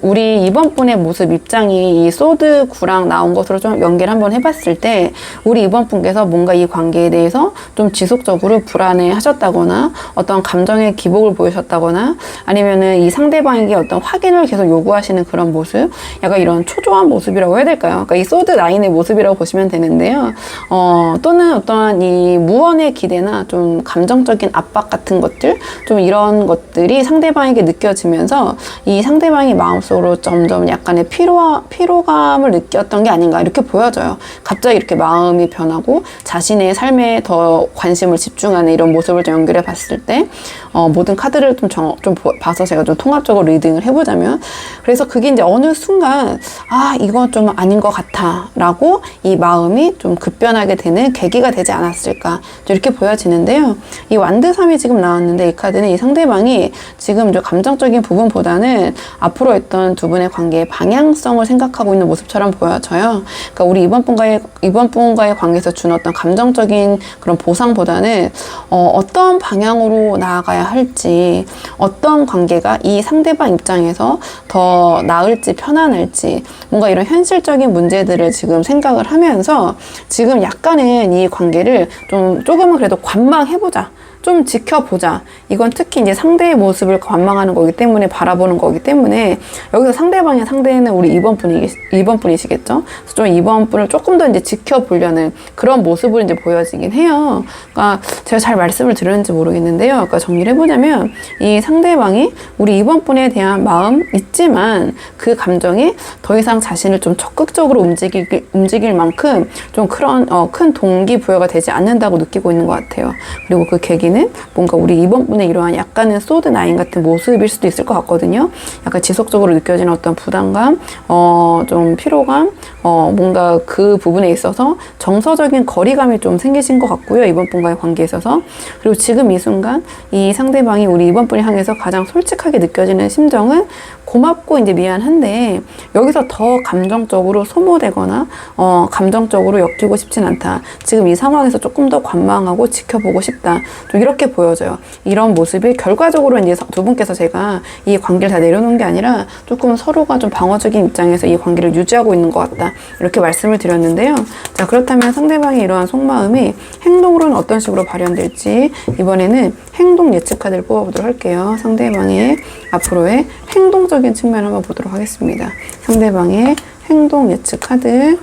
우리 이번 분의 모습 입장이 이 소드 9랑 나온 것으로 좀 연계를 한번 해봤을 때 우리 이번 분께서 뭔가 이 관계에 대해서 좀 지속적으로 불안해 하셨다거나 어떤 감정의 기복을 보이셨다거나 아니면은 이 상대방에게 어떤 확인을 계속 요구하시는 그런 모습, 약간 이런 초조한 모습이라고 해야 될까요? 그러니까 이 소드 9의 모습이라고 보시면 되는데요. 또는 어떤 이 무언의 기대나 좀 감정적인 압박 같은 것들, 좀 이런 것들이 상대방에게 느껴지면서 이 상대방이 마음속으로 점점 약간의 피로감을 느꼈던 게 아닌가 이렇게 보여져요. 갑자기 이렇게 마음이 변하고 자신의 삶에 더 관심을 집중하는 이런 모습을 좀 연결해 봤을 때 모든 카드를 좀 봐서 제가 좀 통합적으로 리딩을 해보자면 그래서 그게 이제 어느 순간 이건 좀 아닌 것 같아 라고 이 마음이 좀 급변하게 되는 계기가 되지 않았을까 이렇게 보여지는데요. 이 완드 3이 지금 나왔는데 이 카드는 이 상대방이 지금 좀 감정적인 부분보다는 앞으로 했던 두 분의 관계의 방향성을 생각하고 있는 모습처럼 보여져요. 그러니까 우리 이번 분과의 관계에서 준 어떤 감정적인 그런 보상보다는 어떤 방향으로 나아가야 할지, 어떤 관계가 이 상대방 입장에서 더 나을지 편안할지 뭔가 이런 현실적인 문제들을 지금 생각을 하면서 지금 약간은 이 관계를 조금은 그래도 관망해보자. 좀 지켜보자. 이건 특히 이제 상대의 모습을 관망하는 거기 때문에 바라보는 거기 때문에 여기서 상대방의 상대는 우리 이번 분이시겠죠. 그래서 좀 이번 분을 조금 더 이제 지켜보려는 그런 모습을 이제 보여지긴 해요. 그러니까 제가 잘 말씀을 드렸는지 모르겠는데요. 그러니까 정리를 해보자면 이 상대방이 우리 이번 분에 대한 마음 있지만 그 감정이 더 이상 자신을 좀 적극적으로 움직일 만큼 좀 그런 큰 동기부여가 되지 않는다고 느끼고 있는 것 같아요. 그리고 그 계기는 뭔가 우리 이번 분의 이러한 약간은 소드 9 같은 모습일 수도 있을 것 같거든요. 약간 지속적으로 느껴지는 어떤 부담감, 좀 피로감, 뭔가 그 부분에 있어서 정서적인 거리감이 좀 생기신 것 같고요. 이번 분과의 관계에 있어서. 그리고 지금 이 순간 이 상대방이 우리 이번 분을 향해서 가장 솔직하게 느껴지는 심정은 고맙고 이제 미안한데 여기서 더 감정적으로 소모되거나 감정적으로 엮이고 싶진 않다. 지금 이 상황에서 조금 더 관망하고 지켜보고 싶다. 좀 이렇게 보여져요. 이런 모습이 결과적으로 이제 두 분께서 제가 이 관계를 다 내려놓은 게 아니라 조금 서로가 좀 방어적인 입장에서 이 관계를 유지하고 있는 것 같다. 이렇게 말씀을 드렸는데요. 자, 그렇다면 상대방의 이러한 속마음이 행동으로는 어떤 식으로 발현될지 이번에는 행동 예측 카드를 뽑아보도록 할게요. 상대방의 앞으로의 행동적인 측면을 한번 보도록 하겠습니다. 상대방의 행동 예측 카드.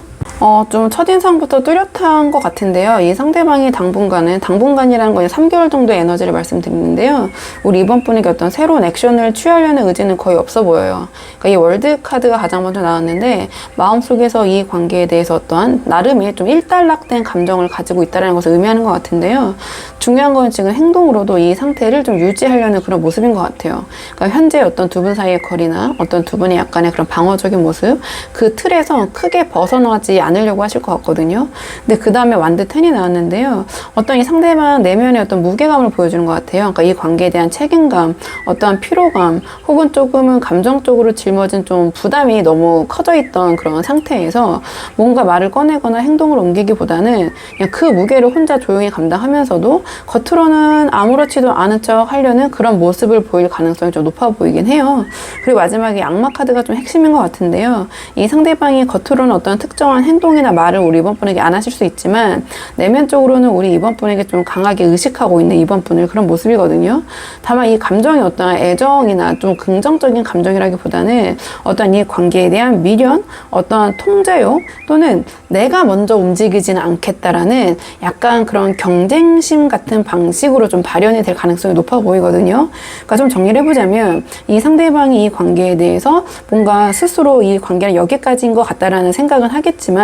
좀 첫인상부터 뚜렷한 것 같은데요. 이 상대방이 당분간이라는 건 3개월 정도의 에너지를 말씀드리는데요. 우리 이번 분에게 어떤 새로운 액션을 취하려는 의지는 거의 없어 보여요. 그러니까 이 월드 카드가 가장 먼저 나왔는데 마음속에서 이 관계에 대해서 어떠한 나름의 좀 일단락된 감정을 가지고 있다는 것을 의미하는 것 같은데요. 중요한 건 지금 행동으로도 이 상태를 좀 유지하려는 그런 모습인 것 같아요. 그러니까 현재 어떤 두 분 사이의 거리나 어떤 두 분의 약간의 그런 방어적인 모습, 그 틀에서 크게 벗어나지 않으려고 하실 것 같거든요. 근데 그 다음에 완드 10이 나왔는데요. 어떤 이 상대방 내면의 어떤 무게감을 보여주는 것 같아요. 그러니까 이 관계에 대한 책임감, 어떠한 피로감, 혹은 조금은 감정적으로 짊어진 좀 부담이 너무 커져 있던 그런 상태에서 뭔가 말을 꺼내거나 행동을 옮기기보다는 그냥 그 무게를 혼자 조용히 감당하면서도 겉으로는 아무렇지도 않은 척 하려는 그런 모습을 보일 가능성이 좀 높아 보이긴 해요. 그리고 마지막에 악마 카드가 좀 핵심인 것 같은데요. 이 상대방이 겉으로는 어떤 특정한 행동이나 말을 우리 이번 분에게 안 하실 수 있지만 내면적으로는 우리 이번 분에게 좀 강하게 의식하고 있는 이번 분을 그런 모습이거든요. 다만 이 감정이 어떤 애정이나 좀 긍정적인 감정이라기보다는 어떤 이 관계에 대한 미련, 어떤 통제욕 또는 내가 먼저 움직이지는 않겠다라는 약간 그런 경쟁심 같은 방식으로 좀 발현이 될 가능성이 높아 보이거든요. 그러니까 좀 정리를 해보자면 이 상대방이 이 관계에 대해서 뭔가 스스로 이 관계는 여기까지인 것 같다라는 생각은 하겠지만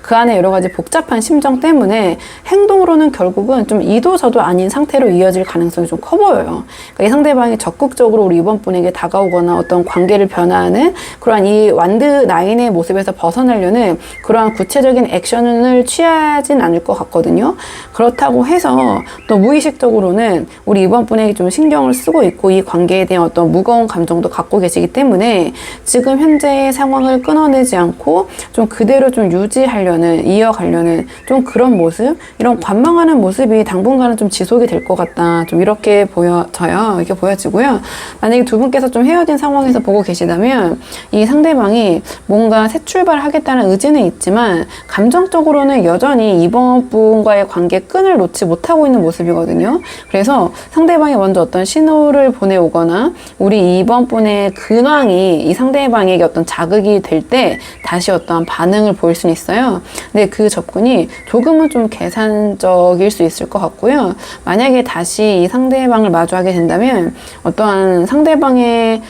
그 안에 여러 가지 복잡한 심정 때문에 행동으로는 결국은 좀 이도 저도 아닌 상태로 이어질 가능성이 좀 커 보여요. 그러니까 이 상대방이 적극적으로 우리 이번 분에게 다가오거나 어떤 관계를 변화하는 그러한 이 완드 9의 모습에서 벗어나려는 그러한 구체적인 액션을 취하진 않을 것 같거든요. 그렇다고 해서 또 무의식적으로는 우리 이번 분에게 좀 신경을 쓰고 있고 이 관계에 대한 어떤 무거운 감정도 갖고 계시기 때문에 지금 현재의 상황을 끊어내지 않고 좀 그대로 좀 유지하려는, 이어가려는 좀 그런 모습, 이런 관망하는 모습이 당분간은 좀 지속이 될 것 같다. 좀 이렇게 보여져요. 이렇게 보여지고요. 만약에 두 분께서 좀 헤어진 상황에서 보고 계시다면 이 상대방이 뭔가 새 출발하겠다는 의지는 있지만 감정적으로는 여전히 이번 분과의 관계 끈을 놓지 못하고 있는 모습이거든요. 그래서 상대방이 먼저 어떤 신호를 보내오거나 우리 이번 분의 근황이 이 상대방에게 어떤 자극이 될 때 다시 어떠한 반응을 보일 수는 있어요. 근데 그 접근이 조금은 좀 계산적일 수 있을 것 같고요. 만약에 다시 이 상대방을 마주하게 된다면 어떠한 상대방의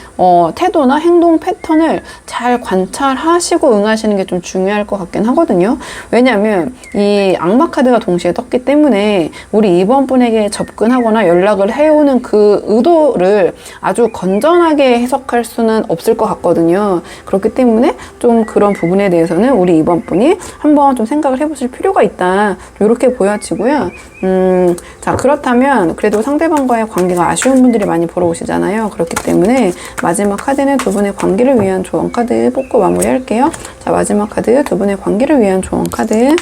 태도나 행동 패턴을 잘 관찰하시고 응하시는 게 좀 중요할 것 같긴 하거든요. 왜냐하면 이 악마 카드가 동시에 떴기 때문에 우리 이번 분에게 접근하거나 연락을 해오는 그 의도를 아주 건전하게 해석할 수는 없을 것 같거든요. 그렇기 때문에 좀 그런 부분에 대해서는 우리 이번 분이 한번 좀 생각을 해보실 필요가 있다. 이렇게 보여지고요. 자, 그렇다면 그래도 상대방과의 관계가 아쉬운 분들이 많이 보러 오시잖아요. 그렇기 때문에 마지막 카드는 두 분의 관계를 위한 조언 카드 뽑고 마무리할게요. 자, 마지막 카드 두 분의 관계를 위한 조언 카드.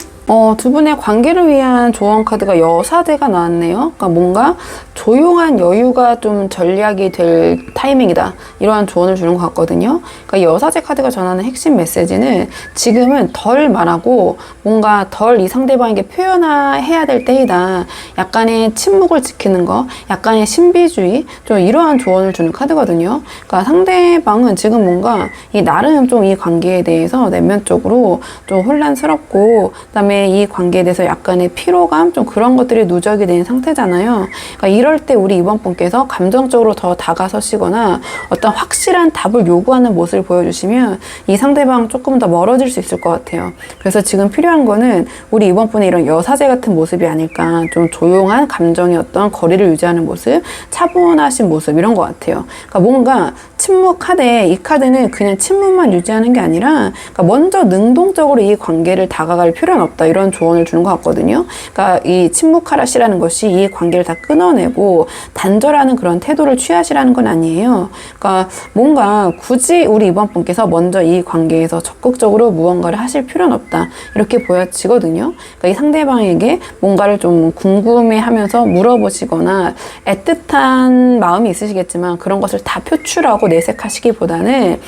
두 분의 관계를 위한 조언 카드가 여사대가 나왔네요. 그러니까 뭔가 조용한 여유가 좀 전략이 될 타이밍이다. 이러한 조언을 주는 것 같거든요. 그러니까 여사제 카드가 전하는 핵심 메시지는 지금은 덜 말하고 뭔가 덜 이 상대방에게 표현해야 될 때이다. 약간의 침묵을 지키는 거, 약간의 신비주의, 좀 이러한 조언을 주는 카드거든요. 그러니까 상대방은 지금 뭔가 이 나름 좀 이 관계에 대해서 내면적으로 좀 혼란스럽고 그다음에 이 관계에 대해서 약간의 피로감, 좀 그런 것들이 누적이 된 상태잖아요. 그러니까 이럴 때 우리 이번 분께서 감정적으로 더 다가서시거나 어떤 확실한 답을 요구하는 모습을 보여주시면 이 상대방 조금 더 멀어질 수 있을 것 같아요. 그래서 지금 필요한 거는 우리 이번 분의 이런 여사제 같은 모습이 아닐까. 좀 조용한 감정의 어떤 거리를 유지하는 모습, 차분하신 모습 이런 것 같아요. 그러니까 뭔가 침묵하되 이 카드는 그냥 침묵만 유지하는 게 아니라 그러니까 먼저 능동적으로 이 관계를 다가갈 필요는 없다. 이런 조언을 주는 것 같거든요. 그러니까 이 침묵하라시라는 것이 이 관계를 다 끊어내고 단절하는 그런 태도를 취하시라는 건 아니에요. 그러니까 뭔가 굳이 우리 이번 분께서 먼저 이 관계에서 적극적으로 무언가를 하실 필요는 없다. 이렇게 보여지거든요. 그러니까 이 상대방에게 뭔가를 좀 궁금해하면서 물어보시거나 애틋한 마음이 있으시겠지만 그런 것을 다 표출하고 내색하시기보다는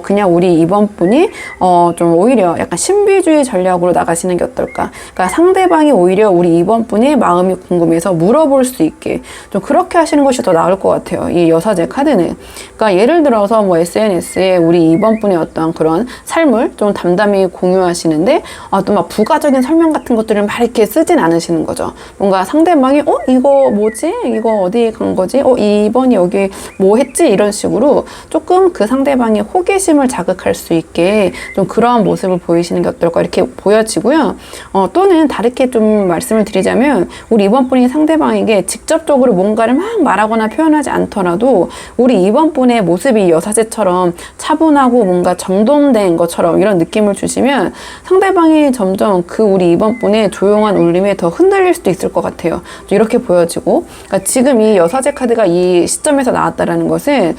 그냥 우리 이번 분이 좀 오히려 약간 신비주의 전략으로 나가시는 게 어떨까. 그러니까 상대방이 오히려 우리 이번 분의 마음이 궁금해서 물어볼 수 있게 좀 그렇게 하시는 것이 더 나을 것 같아요. 이 여사제 카드는. 그러니까 예를 들어서 뭐 SNS에 우리 이번 분의 어떤 그런 삶을 좀 담담히 공유하시는데 또 막 부가적인 설명 같은 것들을 막 이렇게 쓰진 않으시는 거죠. 뭔가 상대방이 이거 뭐지? 이거 어디 간 거지? 이번이 여기 뭐 했지? 이런 식으로 조금 그 상대방의 호기심을 자극할 수 있게 좀 그러한 모습을 보이시는 게 어떨까 이렇게 보여지고요. 또는 다르게 좀 말씀을 드리자면 우리 이번 분이 상대방에게 직접적으로 뭔가를 막 말하거나 표현하지 않더라도 우리 이번 분의 모습이 여사제처럼 차분하고 뭔가 정돈된 것처럼 이런 느낌을 주시면 상대방이 점점 그 우리 이번 분의 조용한 울림에 더 흔들릴 수도 있을 것 같아요. 이렇게 보여지고 그러니까 지금 이 여사제 카드가 이 시점에서 나왔다라는 것은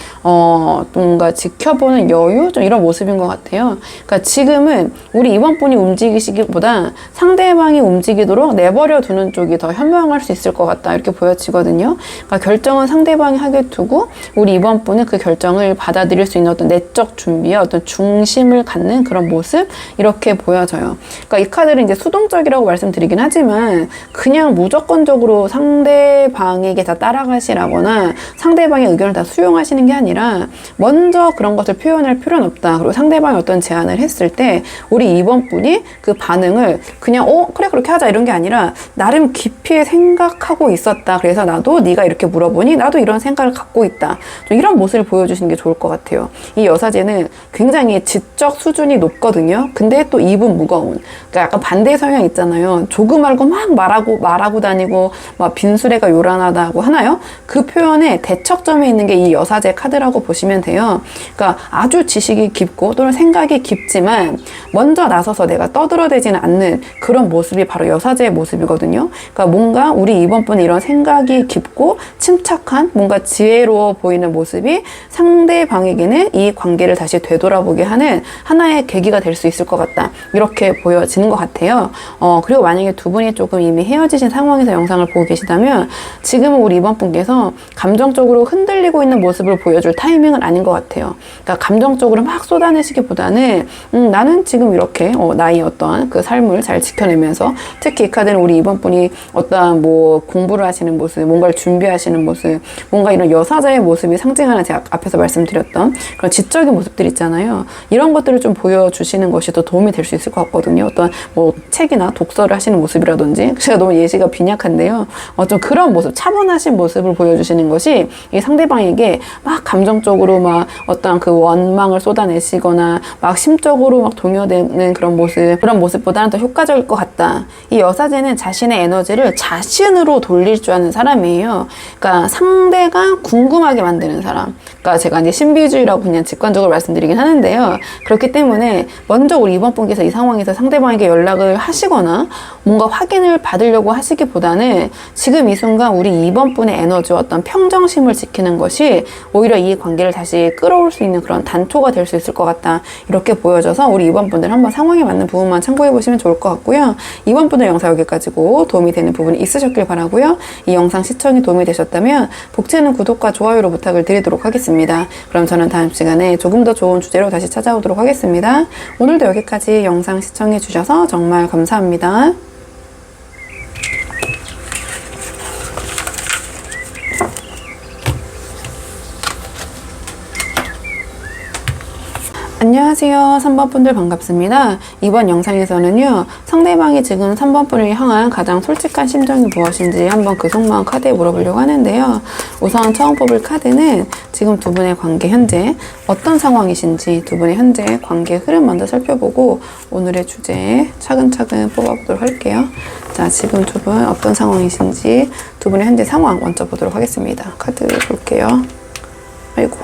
뭔가 지켜보는 여유 좀 이런 모습인 것 같아요. 그러니까 지금은 우리 이번 분이 움직이시기보다 상대방이 움직이도록 내버려 두는 쪽이 더 현명할 수 있을 것 같다 이렇게 보여지거든요. 그러니까 결정은 상대방이 하게 두고 우리 이번 분은 그 결정을 받아들일 수 있는 어떤 내적 준비와 어떤 중심을 갖는 그런 모습 이렇게 보여져요. 그러니까 이 카드는 이제 수동적이라고 말씀드리긴 하지만 그냥 무조건적으로 상대방에게 다 따라가시라거나 상대방의 의견을 다 수용하시는 게 아니라 먼저 그런 것을 표현할 필요는 없다. 그리고 상대방이 어떤 제안을 했을 때 우리 이번 분이 그 반응을 그냥 그래 그렇게 하자 이런 게 아니라 나름 깊이 생각하고 있었다. 그래서 나도 네가 이렇게 물어보니 나도 이런 생각을 갖고 있다. 좀 이런 모습을 보여주시는 게 좋을 것 같아요. 이 여사제는 굉장히 지적 수준이 높거든요. 근데 또 입은 무거운. 그러니까 약간 반대 성향 있잖아요. 조금 알고 막 말하고 다니고 막 빈수레가 요란하다고 하나요? 그 표현의 대척점에 있는 게 이 여사제 카드라고 보시면 돼요. 그러니까 아주 지식이 깊고 또는 생각이 깊지만 먼저 나서서 내가 떠들어대지는 않는 그런 모습이 바로 여사제의 모습이거든요. 그러니까 뭔가 우리 이번 분이 이런 생각이 깊고 침착한 뭔가 지혜로워 보이는 모습이 상대방에게는 이 관계를 다시 되돌아보게 하는 하나의 계기가 될 수 있을 것 같다. 이렇게 보여지는 것 같아요. 그리고 만약에 두 분이 조금 이미 헤어지신 상황에서 영상을 보고 계시다면 지금은 우리 이번 분께서 감정적으로 흔들리고 있는 모습을 보여줄 타이밍은 아닌 것 같아요. 그러니까 감정적으로 막 쏟아내시기보다는 나는 지금 이렇게 나의 어떠한 그 삶을 잘 지켜내면서 특히 이 카드는 우리 이번 분이 어떠한 뭐 공부를 하시는 모습, 뭔가를 준비하시는 모습, 뭔가 이런 여사자의 모습이 상징하는 제가 앞에서 말씀드렸던 그런 지적인 모습들 있잖아요. 이런 것들을 좀 보여주시는 것이 더 도움이 될 수 있을 것 같거든요. 어떤 뭐 책이나 독서를 하시는 모습이라든지 제가 너무 예시가 빈약한데요. 좀 그런 모습, 차분하신 모습을 보여주시는 것이 이 상대방에게 막 감정적으로 막 어떤 그 원망을 쏟아내시거나 막 심적으로 막 동요되는 그런 모습보다는 더 효과적일 것 같다. 이 여사제는 자신의 에너지를 자신으로 돌릴 줄 아는 사람이에요. 그러니까 상대가 궁금하게 만드는 사람. 그러니까 제가 이제 신비주의라고 그냥 직관적으로 말씀드리긴 하는데요. 그렇기 때문에 먼저 우리 이번 분께서 이 상황에서 상대방에게 연락을 하시거나 뭔가 확인을 받으려고 하시기보다는 지금 이 순간 우리 이번 분의 에너지와 어떤 평정심을 지키는 것이 오히려 이 관계를 다시 끌어올 수 있는 그런 단초가 될 수 있을 것 같다. 이렇게 보여져서 우리 이번 분들 한번 상황에 맞는 부분만 참고해 보시면 좋을 것 같고요. 이번 분들 영상 여기까지고 도움이 되는 부분이 있으셨길 바라고요. 이 영상 시청이 도움이 되셨다면 복지는 구독과 좋아요로 부탁을 드리도록 하겠습니다. 그럼 저는 다음 시간에 조금 더 좋은 주제로 다시 찾아오도록 하겠습니다. 오늘도 여기까지 영상 시청해 주셔서 정말 감사합니다. 안녕하세요. 3번 분들 반갑습니다. 이번 영상에서는요. 상대방이 지금 3번 분을 향한 가장 솔직한 심정이 무엇인지 한번 그 속마음 카드에 물어보려고 하는데요. 우선 처음 뽑을 카드는 지금 두 분의 관계 현재 어떤 상황이신지 두 분의 현재 관계 흐름 먼저 살펴보고 오늘의 주제 차근차근 뽑아보도록 할게요. 자, 지금 두 분 어떤 상황이신지 두 분의 현재 상황 먼저 보도록 하겠습니다. 카드 볼게요. 아이고.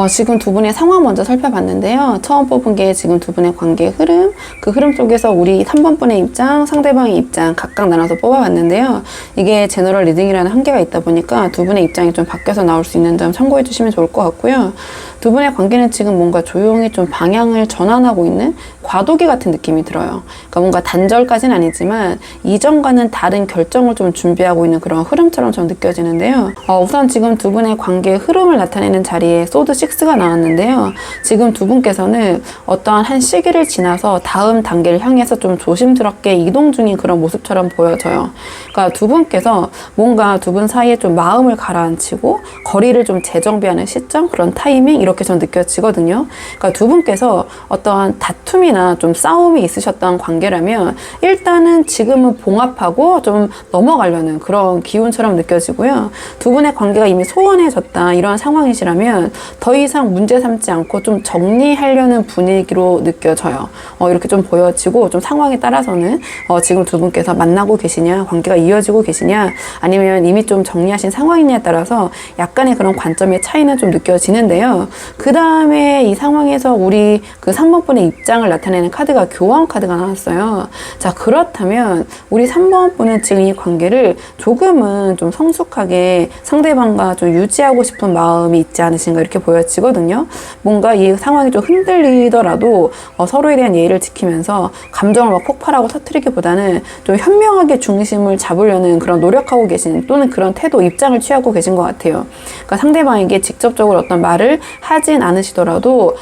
지금 두 분의 상황 먼저 살펴봤는데요. 처음 뽑은 게 지금 두 분의 관계 흐름, 그 흐름 속에서 우리 3번 분의 입장, 상대방의 입장 각각 나눠서 뽑아봤는데요. 이게 제너럴 리딩이라는 한계가 있다 보니까 두 분의 입장이 좀 바뀌어서 나올 수 있는 점 참고해 주시면 좋을 것 같고요. 두 분의 관계는 지금 뭔가 조용히 좀 방향을 전환하고 있는 과도기 같은 느낌이 들어요. 그러니까 뭔가 단절까지는 아니지만 이전과는 다른 결정을 좀 준비하고 있는 그런 흐름처럼 좀 느껴지는데요. 우선 지금 두 분의 관계의 흐름을 나타내는 자리에 소드 6가 나왔는데요. 지금 두 분께서는 어떠한 한 시기를 지나서 다음 단계를 향해서 좀 조심스럽게 이동 중인 그런 모습처럼 보여져요. 그러니까 두 분께서 뭔가 두 분 사이에 좀 마음을 가라앉히고 거리를 좀 재정비하는 시점, 그런 타이밍 이렇게 좀 느껴지거든요. 그러니까 두 분께서 어떠한 다툼이나 좀 싸움이 있으셨던 관계라면 일단은 지금은 봉합하고 좀 넘어가려는 그런 기운처럼 느껴지고요. 두 분의 관계가 이미 소원해졌다 이런 상황이시라면 더 이상 문제 삼지 않고 좀 정리하려는 분위기로 느껴져요. 이렇게 좀 보여지고 좀 상황에 따라서는 지금 두 분께서 만나고 계시냐, 관계가 이어지고 계시냐, 아니면 이미 좀 정리하신 상황이냐에 따라서 약간의 그런 관점의 차이는 좀 느껴지는데요. 그 다음에 이 상황에서 우리 그 3번 분의 입장을 나타내는 카드가 교황 카드가 나왔어요. 자, 그렇다면 우리 3번 분은 지금 이 관계를 조금은 좀 성숙하게 상대방과 좀 유지하고 싶은 마음이 있지 않으신가 이렇게 보여지거든요. 뭔가 이 상황이 좀 흔들리더라도 서로에 대한 예의를 지키면서 감정을 막 폭발하고 터뜨리기보다는 좀 현명하게 중심을 잡으려는 그런 노력하고 계신 또는 그런 태도, 입장을 취하고 계신 것 같아요. 그러니까 상대방에게 직접적으로 어떤 말을 하진 않으시더라도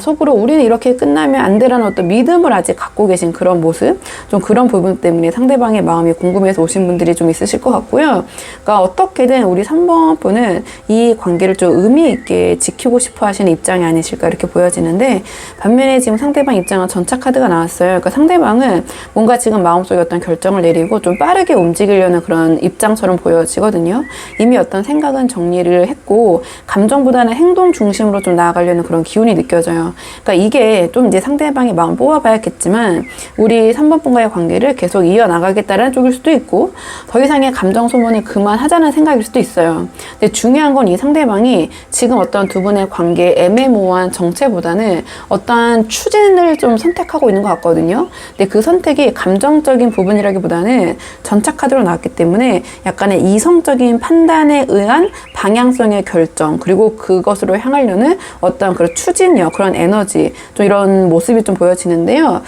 속으로 우리는 이렇게 끝나면 안 되라는 어떤 믿음을 아직 갖고 계신 그런 모습, 좀 그런 부분 때문에 상대방의 마음이 궁금해서 오신 분들이 좀 있으실 것 같고요. 그러니까 어떻게든 우리 3번 분은 이 관계를 좀 의미 있게 지키고 싶어 하시는 입장이 아니실까 이렇게 보여지는데, 반면에 지금 상대방 입장은 전차 카드가 나왔어요. 그러니까 상대방은 뭔가 지금 마음속에 어떤 결정을 내리고 좀 빠르게 움직이려는 그런 입장처럼 보여지거든요. 이미 어떤 생각은 정리를 했고 감정보다는 행동 중심으로 좀 나아가려는 그런 기운이 느껴져요. 그러니까 이게 좀 이제 상대방의 마음 뽑아봐야겠지만 우리 3번 분과의 관계를 계속 이어나가겠다는 쪽일 수도 있고 더 이상의 감정 소모는 그만하자는 생각일 수도 있어요. 근데 중요한 건 이 상대방이 지금 어떤 두 분의 관계의 애매모호한 정체보다는 어떠한 추진을 좀 선택하고 있는 것 같거든요. 근데 그 선택이 감정적인 부분이라기보다는 전차 카드로 나왔기 때문에 약간의 이성적인 판단에 의한 방향성의 결정, 그리고 그것으로 향하려는 어떤 그런 추진력, 그런 에너지, 좀 이런 모습이 좀 보여지는데요.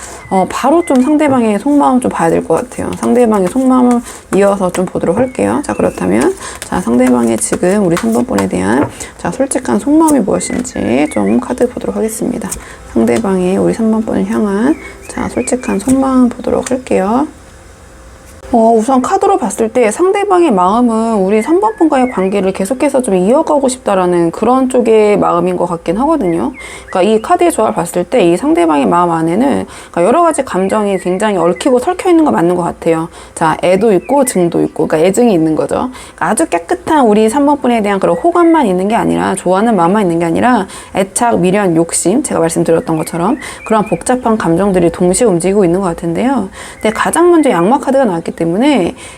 바로 좀 상대방의 속마음 좀 봐야 될 것 같아요. 상대방의 속마음을 이어서 좀 보도록 할게요. 자, 그렇다면 자, 상대방의 지금 우리 3번 분에 대한 자, 솔직한 속마음이 무엇인지 좀 카드 보도록 하겠습니다. 상대방이 우리 3번 분을 향한 자, 솔직한 속마음 보도록 할게요. 우선 카드로 봤을 때 상대방의 마음은 우리 3번 분과의 관계를 계속해서 좀 이어가고 싶다라는 그런 쪽의 마음인 것 같긴 하거든요. 그러니까 이 카드의 조합을 봤을 때 이 상대방의 마음 안에는 그러니까 여러 가지 감정이 굉장히 얽히고 설켜 있는 거 맞는 것 같아요. 자, 애도 있고 증도 있고, 그러니까 애증이 있는 거죠. 그러니까 아주 깨끗한 우리 3번 분에 대한 그런 호감만 있는 게 아니라, 좋아하는 마음만 있는 게 아니라 애착, 미련, 욕심, 제가 말씀드렸던 것처럼 그런 복잡한 감정들이 동시에 움직이고 있는 것 같은데요. 근데 가장 먼저 양마 카드가 나왔기 때문에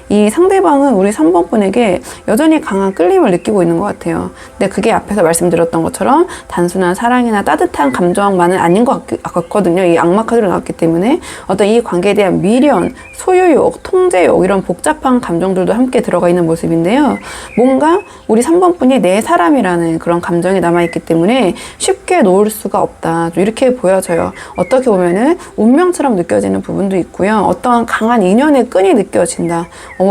이 상대방은 우리 3번 분에게 여전히 강한 끌림을 느끼고 있는 것 같아요. 근데 그게 앞에서 말씀드렸던 것처럼 단순한 사랑이나 따뜻한 감정만은 아닌 것 같거든요. 이 악마 카드로 나왔기 때문에 어떤 이 관계에 대한 미련, 소유욕, 통제욕 이런 복잡한 감정들도 함께 들어가 있는 모습인데요. 뭔가 우리 3번 분이 내 사람이라는 그런 감정이 남아있기 때문에 쉽게 놓을 수가 없다. 좀 이렇게 보여져요. 어떻게 보면은 운명처럼 느껴지는 부분도 있고요. 어떠한 강한 인연의 끈이 느껴진다.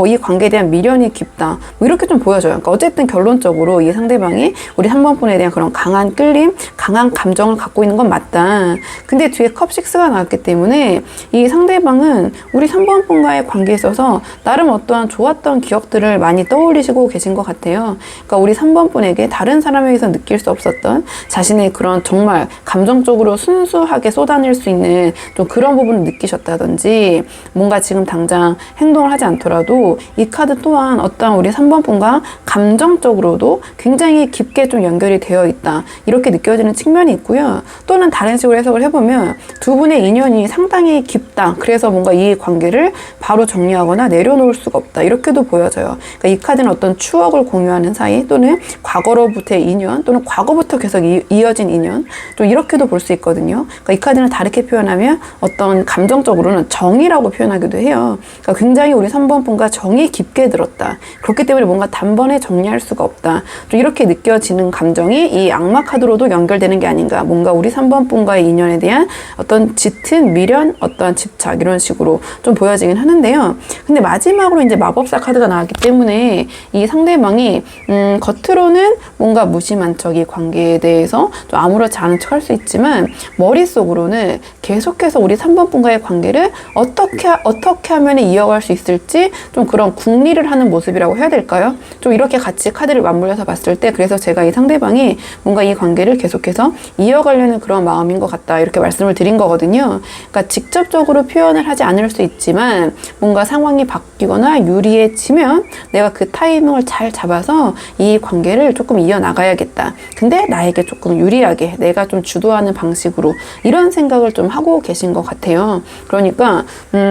이 관계에 대한 미련이 깊다. 뭐 이렇게 좀 보여져요. 그러니까 어쨌든 결론적으로 이 상대방이 우리 3번 분에 대한 그런 강한 끌림, 강한 감정을 갖고 있는 건 맞다. 근데 뒤에 컵 6가 나왔기 때문에 이 상대방은 우리 3번 분과의 관계에 있어서 나름 어떠한 좋았던 기억들을 많이 떠올리시고 계신 것 같아요. 그러니까 우리 3번 분에게 다른 사람에게서 느낄 수 없었던 자신의 그런 정말 감정적으로 순수하게 쏟아낼 수 있는 좀 그런 부분을 느끼셨다든지, 뭔가 지금 당장 행동을 하지 않더라도 이 카드 또한 어떤 우리 3번 분과 감정적으로도 굉장히 깊게 좀 연결이 되어 있다, 이렇게 느껴지는 측면이 있고요. 또는 다른 식으로 해석을 해보면 두 분의 인연이 상당히 깊다, 그래서 뭔가 이 관계를 바로 정리하거나 내려놓을 수가 없다, 이렇게도 보여져요. 그러니까 이 카드는 어떤 추억을 공유하는 사이, 또는 과거로부터의 인연, 또는 과거부터 계속 이어진 인연, 좀 이렇게도 볼 수 있거든요. 그러니까 이 카드는 다르게 표현하면 어떤 감정적으로는 정이라고 표현하기도 해요. 그러니까 굉장히 우리 3번 분과 정이 깊게 들었다, 그렇기 때문에 뭔가 단번에 정리할 수가 없다, 좀 이렇게 느껴지는 감정이 이 악마 카드로도 연결되는 게 아닌가, 뭔가 우리 3번 분과의 인연에 대한 어떤 짙은 미련, 어떤 집착, 이런 식으로 좀 보여지긴 하는데요. 근데 마지막으로 이제 마법사 카드가 나왔기 때문에 이 상대방이 겉으로는 뭔가 무심한 척 이 관계에 대해서 좀 아무렇지 않은 척 할 수 있지만 머릿속으로는 계속해서 우리 3번 분과의 관계를 어떻게 하면 이어갈 수 있을지 좀 그런 궁리를 하는 모습이라고 해야 될까요? 좀 이렇게 같이 카드를 맞물려서 봤을 때, 그래서 제가 이 상대방이 뭔가 이 관계를 계속해서 이어가려는 그런 마음인 것 같다, 이렇게 말씀을 드린 거거든요. 그러니까 직접적으로 표현을 하지 않을 수 있지만 뭔가 상황이 바뀌거나 유리해지면 내가 그 타이밍을 잘 잡아서 이 관계를 조금 이어나가야겠다, 근데 나에게 조금 유리하게 내가 좀 주도하는 방식으로, 이런 생각을 좀 하고 계신 것 같아요. 그러니까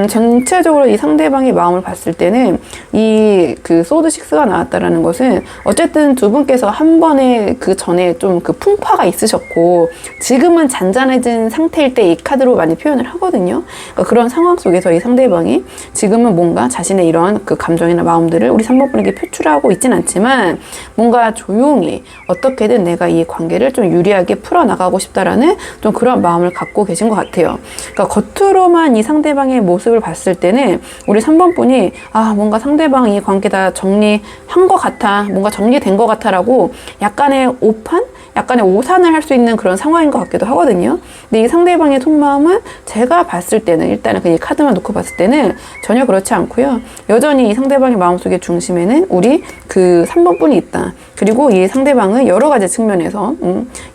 전체적으로 이 상대방의 마음을 봤을 때는 이 그 소드 6가 나왔다라는 것은 어쨌든 두 분께서 한 번에 그 전에 좀 그 풍파가 있으셨고 지금은 잔잔해진 상태일 때 이 카드로 많이 표현을 하거든요. 그러니까 그런 상황 속에서 이 상대방이 지금은 뭔가 자신의 이런 그 감정이나 마음들을 우리 3번 분에게 표출하고 있진 않지만 뭔가 조용히 어떻게든 내가 이 관계를 좀 유리하게 풀어나가고 싶다라는 좀 그런 마음을 갖고 계신 것 같아요. 그러니까 겉으로만 이 상대방의 모습을 봤을 때는 우리 3번 분이 뭔가 상대방 이 관계 다 정리한 것 같아, 뭔가 정리된 것 같아 라고 약간의 오판? 약간의 오산을 할 수 있는 그런 상황인 것 같기도 하거든요. 근데 이 상대방의 속마음은 제가 봤을 때는, 일단은 그냥 카드만 놓고 봤을 때는 전혀 그렇지 않고요. 여전히 이 상대방의 마음속의 중심에는 우리 그 3번 분이 있다. 그리고 이 상대방은 여러 가지 측면에서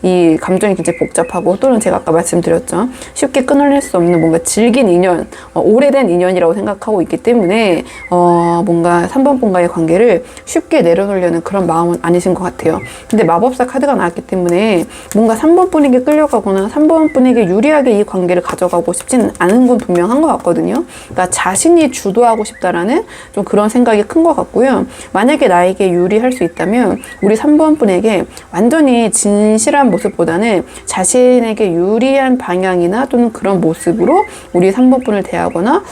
이 감정이 굉장히 복잡하고, 또는 제가 아까 말씀드렸죠, 쉽게 끊어낼 수 없는 뭔가 질긴 인연, 오래된 인연이라고 생각하고 있기 때문에 뭔가 3번 분과의 관계를 쉽게 내려놓으려는 그런 마음은 아니신 것 같아요. 근데 마법사 카드가 나왔기 때문에 뭔가 3번 분에게 끌려가거나 3번 분에게 유리하게 이 관계를 가져가고 싶지는 않은 건 분명한 것 같거든요. 그러니까 자신이 주도하고 싶다라는 좀 그런 생각이 큰 것 같고요. 만약에 나에게 유리할 수 있다면 우리 3번 분에게 완전히 진실한 모습보다는 자신에게 유리한 방향이나 또는 그런 모습으로 우리 3번 분을 대하거나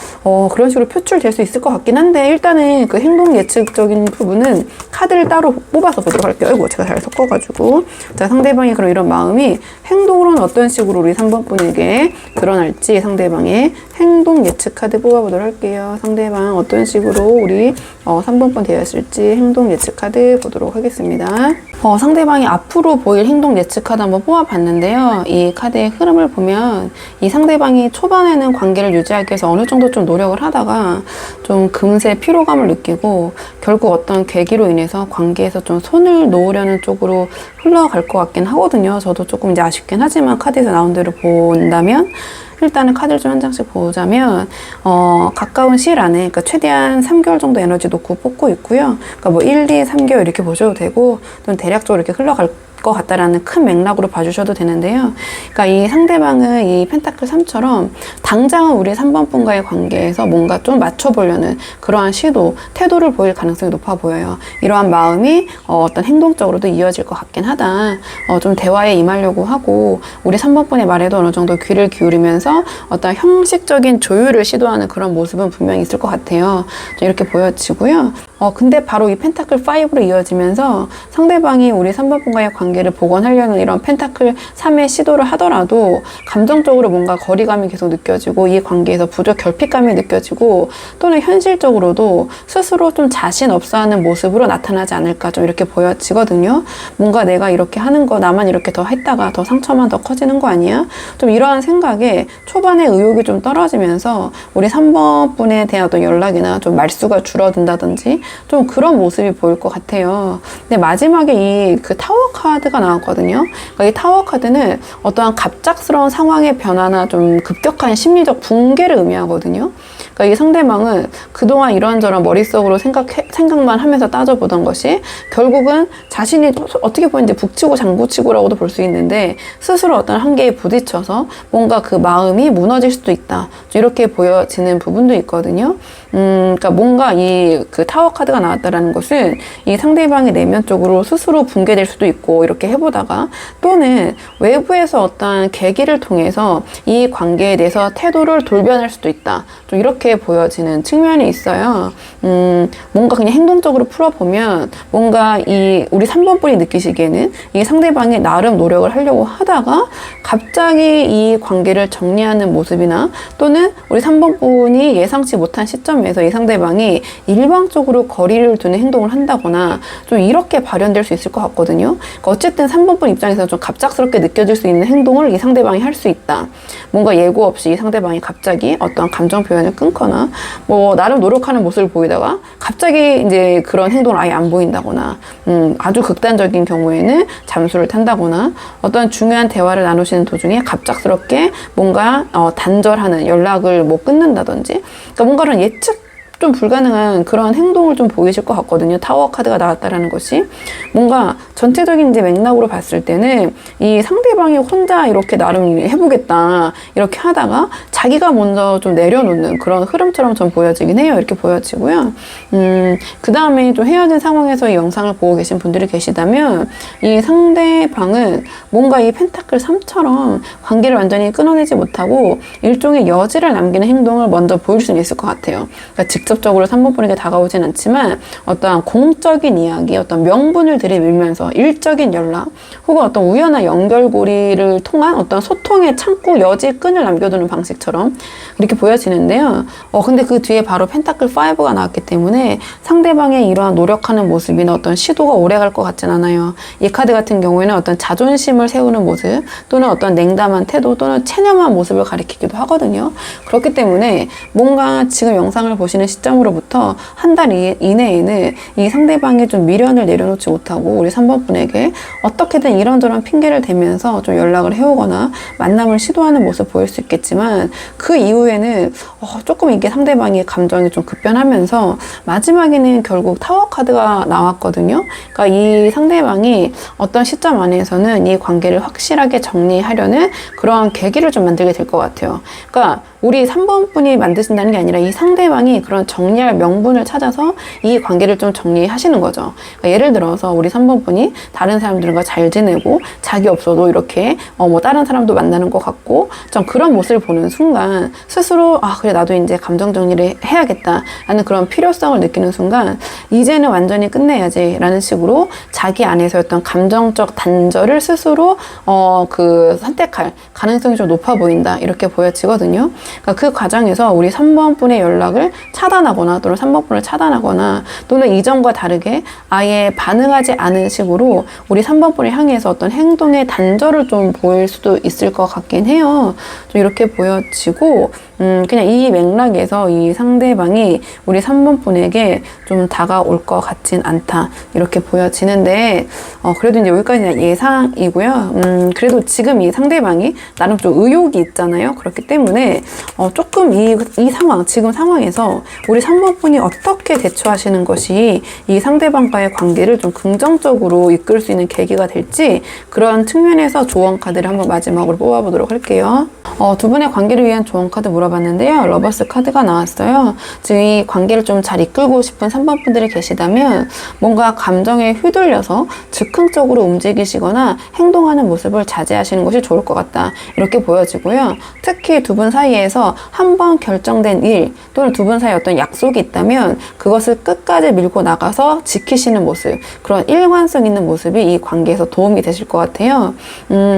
그런 식으로 표출될 수 있을 것 같긴 한데, 일단은 그 행동 예측적인 부분은 카드를 따로 뽑아서 보도록 할게요. 아이고, 제가 잘 섞어가지고. 자, 상대방이 그럼 이런 마음이 행동으로는 어떤 식으로 우리 3번 분에게 드러날지 상대방의 행동 예측 카드 뽑아보도록 할게요. 상대방 어떤 식으로 우리 3번 분 대했을지 행동 예측 카드 보도록 하겠습니다. 상대방이 앞으로 보일 행동 예측 카드 한번 뽑아봤는데요. 이 카드의 흐름을 보면 이 상대방이 초반에는 관계를 유지하기 위해서 어느 정도 좀 노력을 하다가 좀 금세 피로감을 느끼고 결국 어떤 계기로 인해서 관계에서 좀 손을 놓으려는 쪽으로 흘러갈 것 같긴 하거든요. 저도 조금 이제 아쉽긴 하지만 카드에서 나온 대로 본다면, 일단은 카드를 좀 한 장씩 보자면 가까운 시일 안에, 그러니까 최대한 3개월 정도 에너지 놓고 뽑고 있고요. 그러니까 뭐 1, 2, 3개월 이렇게 보셔도 되고, 또는 대략적으로 이렇게 흘러갈 것 같다라는 큰 맥락으로 봐주셔도 되는데요. 그러니까 이 상대방은 이 펜타클 3처럼 당장은 우리 3번 분과의 관계에서 뭔가 좀 맞춰보려는 그러한 시도, 태도를 보일 가능성이 높아 보여요. 이러한 마음이 어떤 행동적으로도 이어질 것 같긴 하다. 좀 대화에 임하려고 하고 우리 3번 분의 말에도 어느 정도 귀를 기울이면서 어떤 형식적인 조율을 시도하는 그런 모습은 분명히 있을 것 같아요. 이렇게 보여지고요. 근데 바로 이 펜타클 5로 이어지면서 상대방이 우리 3번 분과의 관계를 복원하려는 이런 펜타클 3의 시도를 하더라도 감정적으로 뭔가 거리감이 계속 느껴지고 이 관계에서 부족 결핍감이 느껴지고, 또는 현실적으로도 스스로 좀 자신 없어하는 모습으로 나타나지 않을까, 좀 이렇게 보여지거든요. 뭔가 내가 이렇게 하는 거, 나만 이렇게 더 했다가 더 상처만 더 커지는 거 아니야? 좀 이러한 생각에 초반에 의욕이 좀 떨어지면서 우리 3번 분에 대한 어떤 연락이나 좀 말수가 줄어든다든지 좀 그런 모습이 보일 것 같아요. 근데 마지막에 이 그 타워 카드 카드가 나왔거든요. 그러니까 이 타워 카드는 어떠한 갑작스러운 상황의 변화나 좀 급격한 심리적 붕괴를 의미하거든요. 그러니까 이 상대방은 그동안 이런저런 머릿속으로 생각만 하면서 따져보던 것이 결국은 자신이 어떻게 보면 이제 북치고 장구치고라고도 볼 수 있는데 스스로 어떤 한계에 부딪혀서 뭔가 그 마음이 무너질 수도 있다. 이렇게 보여지는 부분도 있거든요. 그러니까 뭔가 이 그 타워 카드가 나왔다라는 것은 이 상대방의 내면적으로 스스로 붕괴될 수도 있고 이렇게 해보다가 또는 외부에서 어떤 계기를 통해서 이 관계에 대해서 태도를 돌변할 수도 있다. 좀 이렇게 보여지는 측면이 있어요. 뭔가 그냥 행동적으로 풀어보면 뭔가 이 우리 3번 분이 느끼시기에는 이 상대방이 나름 노력을 하려고 하다가 갑자기 이 관계를 정리하는 모습이나 또는 우리 3번 분이 예상치 못한 시점에서 이 상대방이 일방적으로 거리를 두는 행동을 한다거나 좀 이렇게 발현될 수 있을 것 같거든요. 그러니까 어쨌든 3번 분 입장에서 좀 갑작스럽게 느껴질 수 있는 행동을 이 상대방이 할 수 있다. 뭔가 예고 없이 이 상대방이 갑자기 어떤 감정 표현을 끊거나 뭐 나름 노력하는 모습을 보이다가 갑자기 이제 그런 행동을 아예 안 보인다거나 아주 극단적인 경우에는 잠수를 탄다거나 어떤 중요한 대화를 나누시는 도중에 갑작스럽게 뭔가 단절하는 연락을 뭐 끊는다든지 그러니까 뭔가 그런 예측 좀 불가능한 그런 행동을 좀 보이실 것 같거든요. 타워 카드가 나왔다라는 것이 뭔가 전체적인 이제 맥락으로 봤을 때는 이 상대방이 혼자 이렇게 나름 해보겠다 이렇게 하다가 자기가 먼저 좀 내려놓는 그런 흐름처럼 좀 보여지긴 해요. 이렇게 보여지고요. 그 다음에 좀 헤어진 상황에서 이 영상을 보고 계신 분들이 계시다면 이 상대방은 뭔가 이 펜타클 3처럼 관계를 완전히 끊어내지 못하고 일종의 여지를 남기는 행동을 먼저 보일 수는 있을 것 같아요. 그러니까 직접적으로 3번 분에게 다가오진 않지만 어떠한 공적인 이야기, 어떤 명분을 들이밀면서 일적인 연락 혹은 어떤 우연한 연결고리를 통한 어떤 소통의 창구, 여지, 끈을 남겨두는 방식처럼 이렇게 보여지는데요. 근데 그 뒤에 바로 펜타클 5가 나왔기 때문에 상대방의 이러한 노력하는 모습이나 어떤 시도가 오래 갈 것 같진 않아요. 이 카드 같은 경우에는 어떤 자존심을 세우는 모습 또는 어떤 냉담한 태도 또는 체념한 모습을 가리키기도 하거든요. 그렇기 때문에 뭔가 지금 영상을 보시는 시점으로부터 한 달 이내에는 이 상대방의 좀 미련을 내려놓지 못하고 우리 3번 분에게 어떻게든 이런저런 핑계를 대면서 좀 연락을 해오거나 만남을 시도하는 모습 보일 수 있겠지만 그 이후에는 조금 이게 상대방의 감정이 좀 급변하면서 마지막에는 결국 타워 카드가 나왔거든요. 그러니까 이 상대방이 어떤 시점 안에서는 이 관계를 확실하게 정리하려는 그런 계기를 좀 만들게 될 것 같아요. 그러니까 우리 3번 분이 만드신다는 게 아니라 이 상대방이 그런 정리할 명분을 찾아서 이 관계를 좀 정리하시는 거죠. 그러니까 예를 들어서 우리 3번 분이 다른 사람들과 잘 지내고 자기 없어도 이렇게 뭐 다른 사람도 만나는 것 같고 좀 그런 모습을 보는 순간 스스로 그래 나도 이제 감정 정리를 해야겠다 라는 그런 필요성을 느끼는 순간 이제는 완전히 끝내야지 라는 식으로 자기 안에서 어떤 감정적 단절을 스스로 선택할 가능성이 좀 높아 보인다 이렇게 보여지거든요. 그러니까 그 과정에서 우리 3번 분의 연락을 차단하거나 또는 3번 분을 차단하거나 또는 이전과 다르게 아예 반응하지 않은 식으로 우리 3번 분을 향해서 어떤 행동의 단절을 좀 보일 수도 있을 것 같긴 해요. 좀 이렇게 보여지고 그냥 이 맥락에서 이 상대방이 우리 3번 분에게 좀 다가올 것 같진 않다 이렇게 보여지는데 그래도 이제 여기까지는 예상이고요. 그래도 지금 이 상대방이 나름 좀 의욕이 있잖아요. 그렇기 때문에 조금 이 상황, 지금 상황에서 우리 3번 분이 어떻게 대처하시는 것이 이 상대방과의 관계를 좀 긍정적으로 이끌 수 있는 계기가 될지 그런 측면에서 조언 카드를 한번 마지막으로 뽑아보도록 할게요. 두 분의 관계를 위한 조언 카드 물어봤는데요. 러버스 카드가 나왔어요. 지금 이 관계를 좀 잘 이끌고 싶은 3번 분들이 계시다면 뭔가 감정에 휘둘려서 즉흥적으로 움직이시거나 행동하는 모습을 자제하시는 것이 좋을 것 같다. 이렇게 보여지고요. 특히 두 분 사이에서 한 번 결정된 일 또는 두 분 사이에 어떤 약속이 있다면 그것을 끝까지 밀고 나가서 지키시는 모습, 그런 일관성 있는 모습이 이 관계에서 도움이 되실 것 같아요.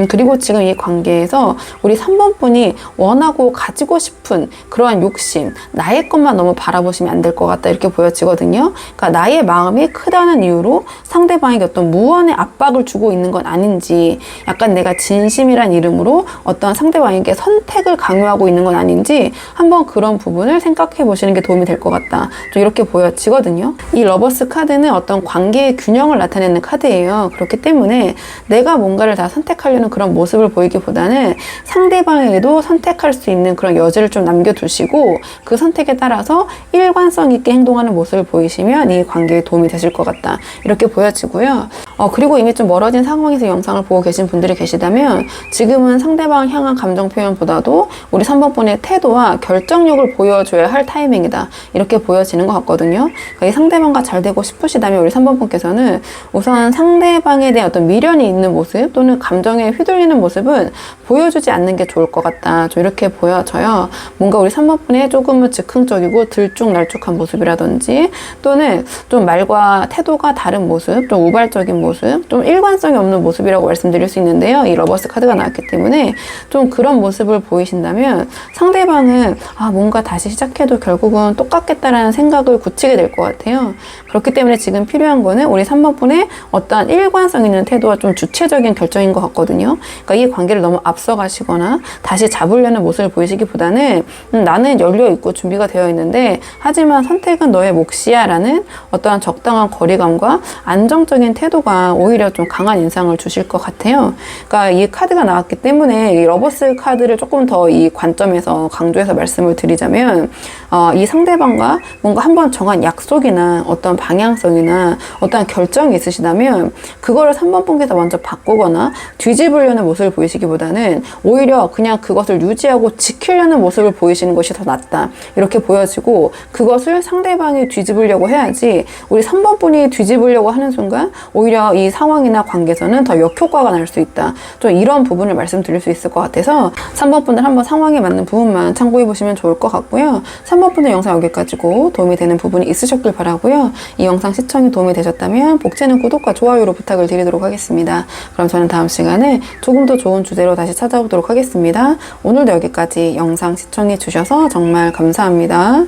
그리고 지금 이 관계에서 우리 3번 분이 원하고 가지고 싶은 싶은 그러한 욕심, 나의 것만 너무 바라보시면 안 될 것 같다 이렇게 보여지거든요. 그러니까 나의 마음이 크다는 이유로 상대방에게 어떤 무언의 압박을 주고 있는 건 아닌지, 약간 내가 진심이란 이름으로 어떤 상대방에게 선택을 강요하고 있는 건 아닌지 한번 그런 부분을 생각해 보시는 게 도움이 될 것 같다. 좀 이렇게 보여지거든요. 이 러버스 카드는 어떤 관계의 균형을 나타내는 카드예요. 그렇기 때문에 내가 뭔가를 다 선택하려는 그런 모습을 보이기보다는 상대방에게도 선택할 수 있는 그런 여지를 좀 남겨두시고 그 선택에 따라서 일관성 있게 행동하는 모습을 보이시면 이 관계에 도움이 되실 것 같다. 이렇게 보여지고요. 그리고 이미 좀 멀어진 상황에서 영상을 보고 계신 분들이 계시다면 지금은 상대방을 향한 감정 표현보다도 우리 3번 분의 태도와 결정력을 보여줘야 할 타이밍이다. 이렇게 보여지는 것 같거든요. 그러니까 이 상대방과 잘 되고 싶으시다면 우리 3번 분께서는 우선 상대방에 대한 어떤 미련이 있는 모습 또는 감정에 휘둘리는 모습은 보여주지 않는 게 좋을 것 같다. 좀 이렇게 보여져요. 뭔가 우리 3번 분의 조금은 즉흥적이고 들쭉날쭉한 모습이라든지 또는 좀 말과 태도가 다른 모습, 좀 우발적인 모습, 좀 일관성이 없는 모습이라고 말씀드릴 수 있는데요. 이 러버스 카드가 나왔기 때문에 좀 그런 모습을 보이신다면 상대방은 뭔가 다시 시작해도 결국은 똑같겠다라는 생각을 굳히게 될 것 같아요. 그렇기 때문에 지금 필요한 거는 우리 3번 분의 어떠한 일관성 있는 태도와 좀 주체적인 결정인 것 같거든요. 그러니까 이 관계를 너무 앞서가시거나 다시 잡으려는 모습을 보이시기보다는 나는 열려있고 준비가 되어 있는데 하지만 선택은 너의 몫이야 라는 어떠한 적당한 거리감과 안정적인 태도가 오히려 좀 강한 인상을 주실 것 같아요. 그러니까 이 카드가 나왔기 때문에 이 러버스 카드를 조금 더 이 관점에서 강조해서 말씀을 드리자면 이 상대방과 뭔가 한번 정한 약속이나 어떤 방향성이나 어떤 결정이 있으시다면 그거를 3번 분께서 먼저 바꾸거나 뒤집으려는 모습을 보이시기보다는 오히려 그냥 그것을 유지하고 지키려는 모습을 보이시는 것이 더 낫다. 이렇게 보여지고 그것을 상대방이 뒤집으려고 해야지 우리 3번 분이 뒤집으려고 하는 순간 오히려 이 상황이나 관계에서는 더 역효과가 날 수 있다. 좀 이런 부분을 말씀드릴 수 있을 것 같아서 3번 분들 한번 상황에 맞는 부분만 참고해 보시면 좋을 것 같고요. 3번 분들 영상 여기까지고 도움이 되는 부분이 있으셨길 바라고요. 이 영상 시청이 도움이 되셨다면 복제는 구독과 좋아요로 부탁을 드리도록 하겠습니다. 그럼 저는 다음 시간에 조금 더 좋은 주제로 다시 찾아오도록 하겠습니다. 오늘도 여기까지 영상 시청해 주셔서 정말 감사합니다.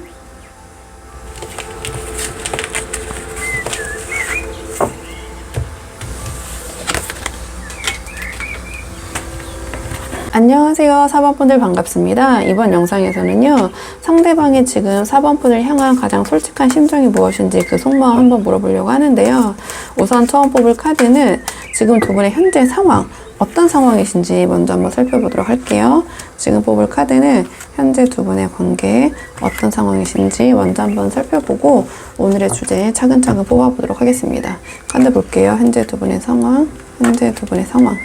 안녕하세요. 4번 분들 반갑습니다. 이번 영상에서는요. 상대방이 지금 4번 분을 향한 가장 솔직한 심정이 무엇인지 그 속마음 한번 물어보려고 하는데요. 우선 처음 뽑을 카드는 지금 두 분의 현재 상황, 어떤 상황이신지 먼저 한번 살펴보도록 할게요. 지금 뽑을 카드는 현재 두 분의 관계 어떤 상황이신지 먼저 한번 살펴보고 오늘의 주제 차근차근 뽑아보도록 하겠습니다. 카드 볼게요. 현재 두 분의 상황, 현재 두 분의 상황.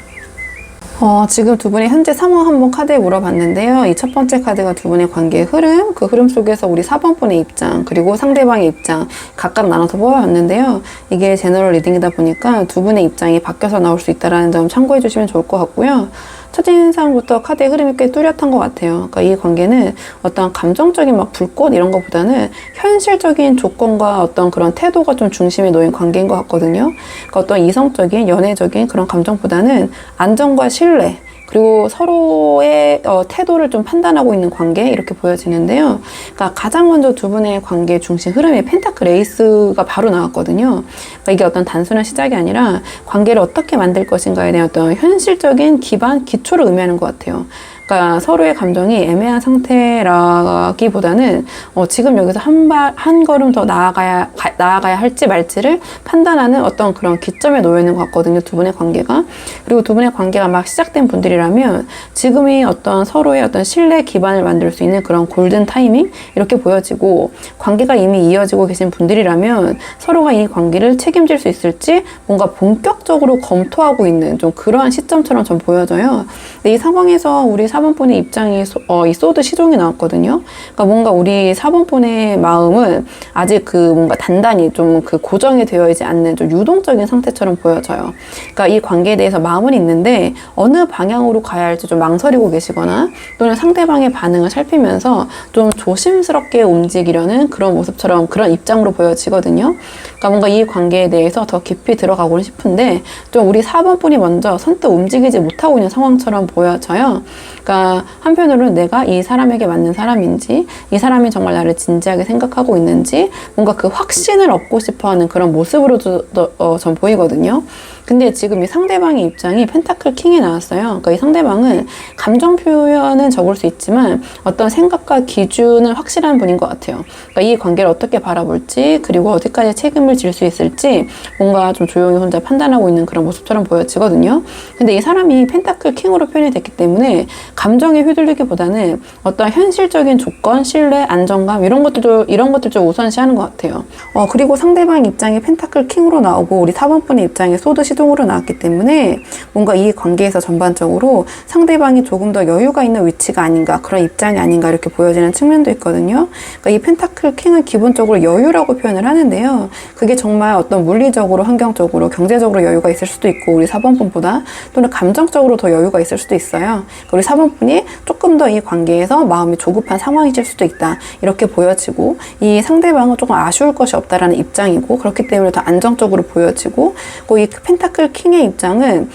지금 두 분의 현재 상황 한번 카드에 물어봤는데요. 이 첫 번째 카드가 두 분의 관계의 흐름, 그 흐름 속에서 우리 4번 분의 입장, 그리고 상대방의 입장 각각 나눠서 뽑아봤는데요. 이게 제너럴 리딩이다 보니까 두 분의 입장이 바뀌어서 나올 수 있다는 점 참고해 주시면 좋을 것 같고요. 첫인상부터 카드의 흐름이 꽤 뚜렷한 것 같아요. 그러니까 이 관계는 어떤 감정적인 막 불꽃 이런 것보다는 현실적인 조건과 어떤 그런 태도가 좀 중심에 놓인 관계인 것 같거든요. 그러니까 어떤 이성적인 연애적인 그런 감정보다는 안정과 신뢰, 그리고 서로의 태도를 좀 판단하고 있는 관계 이렇게 보여지는데요. 그러니까 가장 먼저 두 분의 관계 중심 흐름이 펜타클 에이스가 바로 나왔거든요. 그러니까 이게 어떤 단순한 시작이 아니라 관계를 어떻게 만들 것인가에 대한 어떤 현실적인 기반, 기초를 의미하는 것 같아요. 그러니까 서로의 감정이 애매한 상태라기보다는 지금 여기서 한 걸음 더 나아가야 할지 말지를 판단하는 어떤 그런 기점에 놓여 있는 것 같거든요. 두 분의 관계가. 그리고 두 분의 관계가 막 시작된 분들이라면 지금이 어떤 서로의 어떤 신뢰 기반을 만들 수 있는 그런 골든 타이밍 이렇게 보여지고, 관계가 이미 이어지고 계신 분들이라면 서로가 이 관계를 책임질 수 있을지 뭔가 본격적으로 검토하고 있는 좀 그러한 시점처럼 좀 보여져요. 근데 이 상황에서 우리 4번 분의 입장이 이 소드 시종이 나왔거든요. 그러니까 뭔가 우리 4번 분의 마음은 아직 그 뭔가 단단히 좀 그 고정이 되어 있지 않는 좀 유동적인 상태처럼 보여져요. 그러니까 이 관계에 대해서 마음은 있는데 어느 방향으로 가야 할지 좀 망설이고 계시거나 또는 상대방의 반응을 살피면서 좀 조심스럽게 움직이려는 그런 모습처럼 그런 입장으로 보여지거든요. 그러니까 그러니까 뭔가 이 관계에 대해서 더 깊이 들어가고 싶은데 좀 우리 4번 분이 먼저 선뜻 움직이지 못하고 있는 상황처럼 보여져요. 그러니까 한편으로는 내가 이 사람에게 맞는 사람인지, 이 사람이 정말 나를 진지하게 생각하고 있는지 뭔가 그 확신을 얻고 싶어하는 그런 모습으로 전 보이거든요. 근데 지금 이 상대방의 입장이 펜타클 킹이 나왔어요. 그러니까 이 상대방은 감정 표현은 적을 수 있지만 어떤 생각과 기준은 확실한 분인 것 같아요. 그러니까 이 관계를 어떻게 바라볼지, 그리고 어디까지 책임을 질 수 있을지 뭔가 좀 조용히 혼자 판단하고 있는 그런 모습처럼 보여지거든요. 근데 이 사람이 펜타클 킹으로 표현이 됐기 때문에 감정에 휘둘리기보다는 어떤 현실적인 조건, 신뢰, 안정감 이런 것들 좀 우선시하는 것 같아요. 그리고 상대방 입장이 펜타클 킹으로 나오고 우리 4번 분의 입장에 소드 시동으로 나왔기 때문에 뭔가 이 관계에서 전반적으로 상대방이 조금 더 여유가 있는 위치가 아닌가, 그런 입장이 아닌가 이렇게 보여지는 측면도 있거든요. 그러니까 이 펜타클 킹은 기본적으로 여유라고 표현을 하는데요. 그게 정말 어떤 물리적으로, 환경적으로, 경제적으로 여유가 있을 수도 있고 우리 4번 분보다, 또는 감정적으로 더 여유가 있을 수도 있어요. 우리 4번 분이 조금 더 이 관계에서 마음이 조급한 상황이실 수도 있다 이렇게 보여지고, 이 상대방은 조금 아쉬울 것이 없다라는 입장이고, 그렇기 때문에 더 안정적으로 보여지고, 이 펜타클 킹의 입장은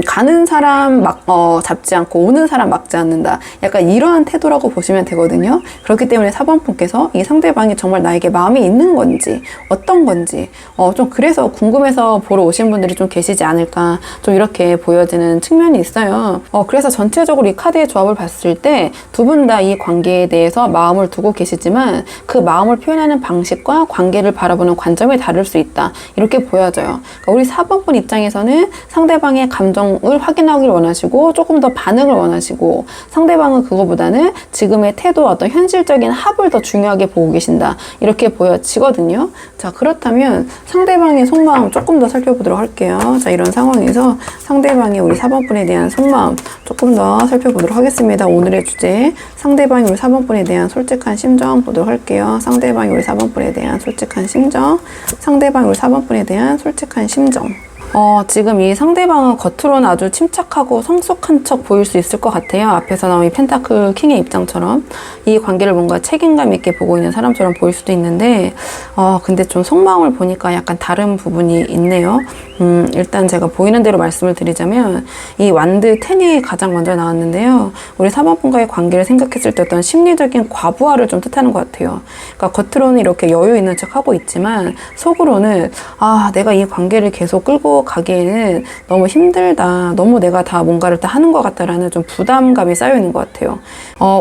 가는 사람 잡지 않고 오는 사람 막지 않는다, 약간 이러한 태도라고 보시면 되거든요. 그렇기 때문에 4번 분께서 이 상대방이 정말 나에게 마음이 있는 건지, 어떤 건지 좀 그래서 궁금해서 보러 오신 분들이 좀 계시지 않을까, 좀 이렇게 보여지는 측면이 있어요. 그래서 전체적으로 이 카드의 조합을 봤을 때 두 분 다 이 관계에 대해서 마음을 두고 계시지만 그 마음을 표현하는 방식과 관계를 바라보는 관점이 다를 수 있다 이렇게 보여져요. 그러니까 우리 4번 분 입장에서는 상대방의 감정을 확인하길 원하시고 조금 더 반응을 원하시고, 상대방은 그거보다는 지금의 태도, 어떤 현실적인 합을 더 중요하게 보고 계신다 이렇게 보여지거든요. 자, 그렇다면 상대방의 속마음 조금 더 살펴보도록 할게요. 자, 이런 상황에서 상대방이 우리 4번 분에 대한 속마음 조금 더 살펴보도록 하겠습니다. 오늘의 주제, 상대방이 우리 4번 분에 대한 솔직한 심정 보도록 할게요. 상대방이 우리 4번 분에 대한 솔직한 심정, 상대방이 우리 4번 분에 대한 솔직한 심정. 지금 이 상대방은 겉으로는 아주 침착하고 성숙한 척 보일 수 있을 것 같아요. 앞에서 나온 이 펜타클 킹의 입장처럼 이 관계를 뭔가 책임감 있게 보고 있는 사람처럼 보일 수도 있는데, 근데 좀 속마음을 보니까 약간 다른 부분이 있네요. 일단 제가 보이는 대로 말씀을 드리자면 이 완드 10이 가장 먼저 나왔는데요. 우리 4번 분과의 관계를 생각했을 때 어떤 심리적인 과부하를 좀 뜻하는 것 같아요. 그러니까 겉으로는 이렇게 여유 있는 척 하고 있지만 속으로는 내가 이 관계를 계속 끌고 가기에는 너무 힘들다, 너무 내가 다 뭔가를 다 하는 것 같다라는 좀 부담감이 쌓여 있는 것 같아요.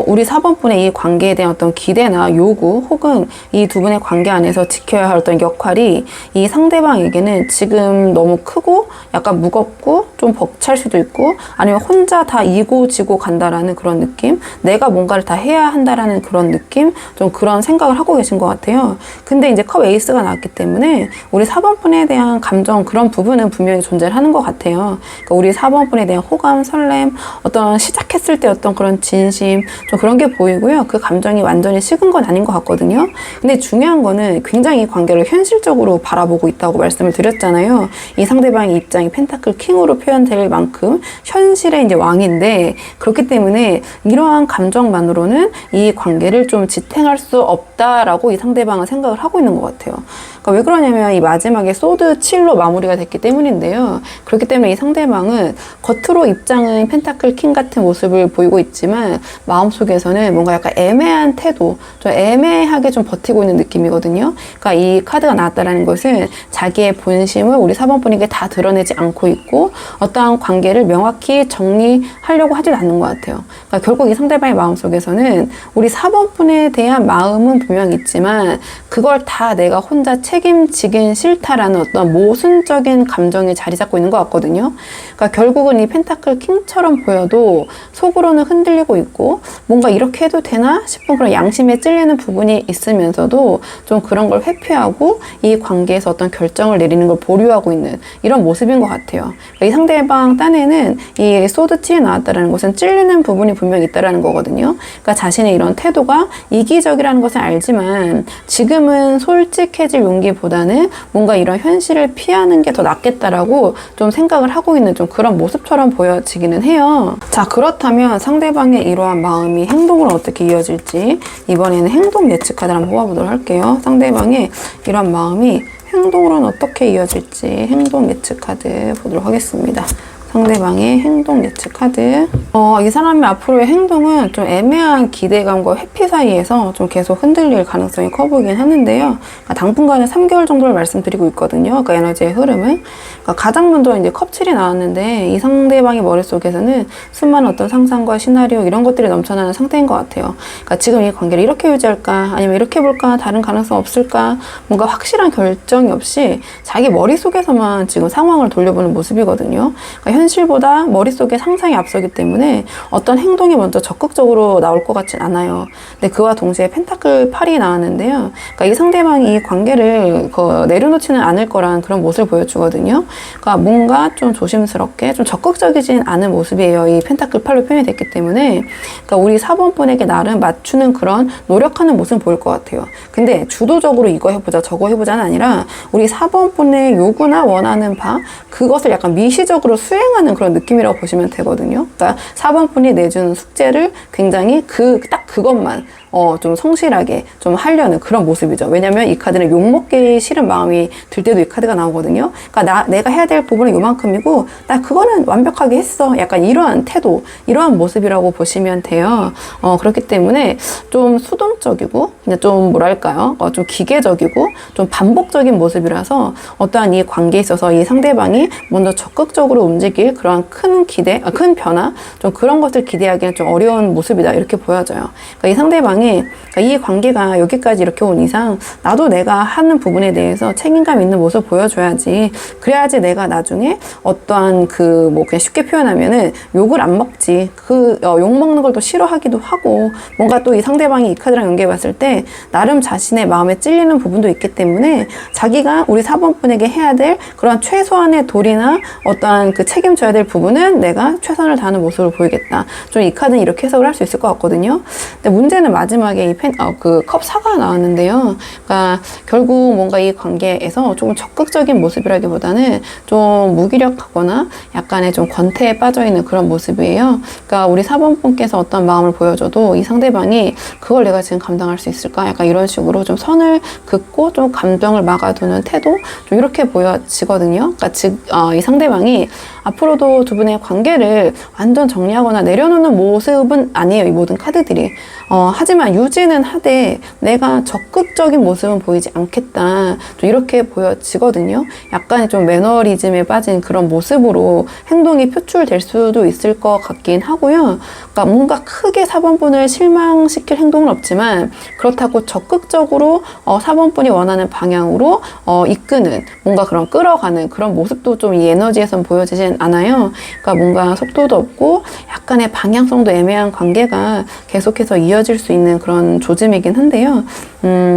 우리 4번 분의 이 관계에 대한 어떤 기대나 요구, 혹은 이 두 분의 관계 안에서 지켜야 할 어떤 역할이 이 상대방에게는 지금 너무 크고 약간 무겁고 좀 벅찰 수도 있고, 아니면 혼자 다 이고 지고 간다라는 그런 느낌, 내가 뭔가를 다 해야 한다라는 그런 느낌, 좀 그런 생각을 하고 계신 것 같아요. 근데 이제 컵 에이스가 나왔기 때문에 우리 4번 분에 대한 감정, 그런 부분은 분명히 존재를 하는 것 같아요. 그러니까 우리 4번 분에 대한 호감, 설렘, 어떤 시작했을 때 어떤 그런 진심, 좀 그런 게 보이고요. 그 감정이 완전히 식은 건 아닌 것 같거든요. 근데 중요한 거는 굉장히 이 관계를 현실적으로 바라보고 있다고 말씀을 드렸잖아요. 이 상대방의 입장이 펜타클 킹으로 표현될 만큼 현실의 이제 왕인데, 그렇기 때문에 이러한 감정만으로는 이 관계를 좀 지탱할 수 없다라고 이 상대방은 생각을 하고 있는 것 같아요. 그러니까 왜 그러냐면 이 마지막에 소드 7로 마무리가 됐기 때문인데요. 그렇기 때문에 이 상대방은 겉으로 입장은 펜타클 킹 같은 모습을 보이고 있지만 마음속에서는 뭔가 약간 애매한 태도, 좀 애매하게 좀 버티고 있는 느낌이거든요. 그러니까 이 카드가 나왔다라는 것은 자기의 본심을 우리 4번 분에게 다 드러내지 않고 있고 어떠한 관계를 명확히 정리하려고 하진 않는 것 같아요. 그러니까 결국 이 상대방의 마음속에서는 우리 4번 분에 대한 마음은 분명히 있지만 그걸 다 내가 혼자 책임지긴 싫다라는 어떤 모순적인 감정이 자리 잡고 있는 것 같거든요. 그러니까 결국은 이 펜타클 킹처럼 보여도 속으로는 흔들리고 있고 뭔가 이렇게 해도 되나 싶은 그런 양심에 찔리는 부분이 있으면서도 좀 그런 걸 회피하고 이 관계에서 어떤 결정을 내리는 걸 보류하고 있는 이런 모습인 것 같아요. 그러니까 이 상대방 딴에는 이 소드 7이 나왔다는 것은 찔리는 부분이 분명히 있다는 거거든요. 그러니까 자신의 이런 태도가 이기적이라는 것을 알지만 지금은 솔직해질 용기보다는 뭔가 이런 현실을 피하는 게 더 낫겠다라고 좀 생각을 하고 있는 좀 그런 모습처럼 보여지기는 해요. 자, 그렇다면 상대방의 이러한 마음이 행동으로 어떻게 이어질지 이번에는 행동 예측 카드를 한번 뽑아보도록 할게요. 상대방의 이러한 마음이 행동으로는 어떻게 이어질지 행동 예측 카드 보도록 하겠습니다. 상대방의 행동 예측 카드. 이 사람의 앞으로의 행동은 좀 애매한 기대감과 회피 사이에서 좀 계속 흔들릴 가능성이 커 보이긴 하는데요. 그러니까 당분간은 3개월 정도를 말씀드리고 있거든요. 그러니까 에너지의 흐름은. 그러니까 가장 먼저 이제 컵7이 나왔는데 이 상대방의 머릿속에서는 수많은 어떤 상상과 시나리오 이런 것들이 넘쳐나는 상태인 것 같아요. 그러니까 지금 이 관계를 이렇게 유지할까? 아니면 이렇게 볼까? 다른 가능성 없을까? 뭔가 확실한 결정이 없이 자기 머릿속에서만 지금 상황을 돌려보는 모습이거든요. 그러니까 현실보다 머릿속에 상상이 앞서기 때문에 어떤 행동이 먼저 적극적으로 나올 것 같진 않아요. 근데 그와 동시에 펜타클 8이 나왔는데요. 그러니까 이 상대방이 이 관계를 내려놓지는 않을 거란 그런 모습을 보여주거든요. 그러니까 뭔가 좀 조심스럽게 좀 적극적이진 않은 모습이에요. 이 펜타클 8로 표현이 됐기 때문에. 그러니까 우리 4번 분에게 나름 맞추는 그런 노력하는 모습을 보일 것 같아요. 근데 주도적으로 이거 해보자 저거 해보자는 아니라 우리 4번 분의 요구나 원하는 바 그것을 약간 미시적으로 수행하는 그런 느낌이라고 보시면 되거든요. 그러니까 4번 분이 내주는 숙제를 굉장히 딱 그것만 좀 성실하게 좀 하려는 그런 모습이죠. 왜냐면 이 카드는 욕먹기 싫은 마음이 들 때도 이 카드가 나오거든요. 그러니까 내가 해야 될 부분은 요만큼이고 나 그거는 완벽하게 했어. 약간 이러한 태도, 이러한 모습이라고 보시면 돼요. 그렇기 때문에 좀 수동적이고 그냥 좀 뭐랄까요? 좀 기계적이고 좀 반복적인 모습이라서 어떠한 이 관계에 있어서 이 상대방이 먼저 적극적으로 움직일 그러한 큰 변화, 좀 그런 것을 기대하기는 좀 어려운 모습이다. 이렇게 보여져요. 그러니까 이 상대방이 그러니까 이 관계가 여기까지 이렇게 온 이상 나도 내가 하는 부분에 대해서 책임감 있는 모습을 보여줘야지. 그래야지 내가 나중에 어떠한 그냥 쉽게 표현하면은 욕을 안 먹지. 욕 먹는 걸 또 싫어하기도 하고 뭔가 또 이 상대방이 이 카드랑 연계해 봤을 때 나름 자신의 마음에 찔리는 부분도 있기 때문에 자기가 우리 4번 분에게 해야 될 그런 최소한의 도리나 어떠한 책임져야 될 부분은 내가 최선을 다하는 모습을 보이겠다. 좀 이 카드는 이렇게 해석을 할 수 있을 것 같거든요. 근데 문제는 마지막에 컵 4가 나왔는데요. 그러니까 결국 뭔가 이 관계에서 조금 적극적인 모습이라기보다는 좀 무기력하거나 약간의 좀 권태에 빠져있는 그런 모습이에요. 그러니까 우리 4번 분께서 어떤 마음을 보여줘도 이 상대방이 그걸 내가 지금 감당할 수 있을까? 약간 이런 식으로 좀 선을 긋고 좀 감정을 막아두는 태도 좀 이렇게 보여지거든요. 그러니까 이 상대방이 앞으로도 두 분의 관계를 완전 정리하거나 내려놓는 모습은 아니에요. 이 모든 카드들이. 하지만 유지는 하되 내가 적극적인 모습은 보이지 않겠다. 좀 이렇게 보여지거든요. 약간의 좀 매너리즘에 빠진 그런 모습으로 행동이 표출될 수도 있을 것 같긴 하고요. 그러니까 뭔가 크게 4번분을 실망시킬 행동은 없지만 그렇다고 적극적으로 4번분이 원하는 방향으로 이끄는 뭔가 그런 끌어가는 그런 모습도 좀 이 에너지에선 보여지진 않아요. 그러니까 뭔가 속도도 없고 약간의 방향성도 애매한 관계가 계속해서 이어질 수 있는 그런 조짐이긴 한데요.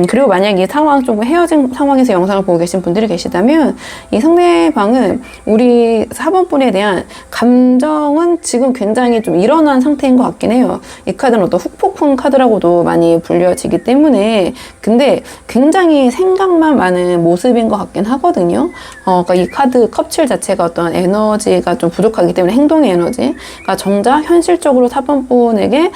그리고 만약 이 상황 조금 헤어진 상황에서 영상을 보고 계신 분들이 계시다면 이 상대방은 우리 4번 분에 대한 감정은 지금 굉장히 좀 일어난 상태인 것 같긴 해요. 이 카드는 어떤 훅폭풍 카드라고도 많이 불려지기 때문에 근데 굉장히 생각만 많은 모습인 것 같긴 하거든요. 그러니까 이 카드 컵7 자체가 어떤 에너지가 좀 부족하기 때문에 행동의 에너지. 그러니까 정작 현실적으로 4번 분에게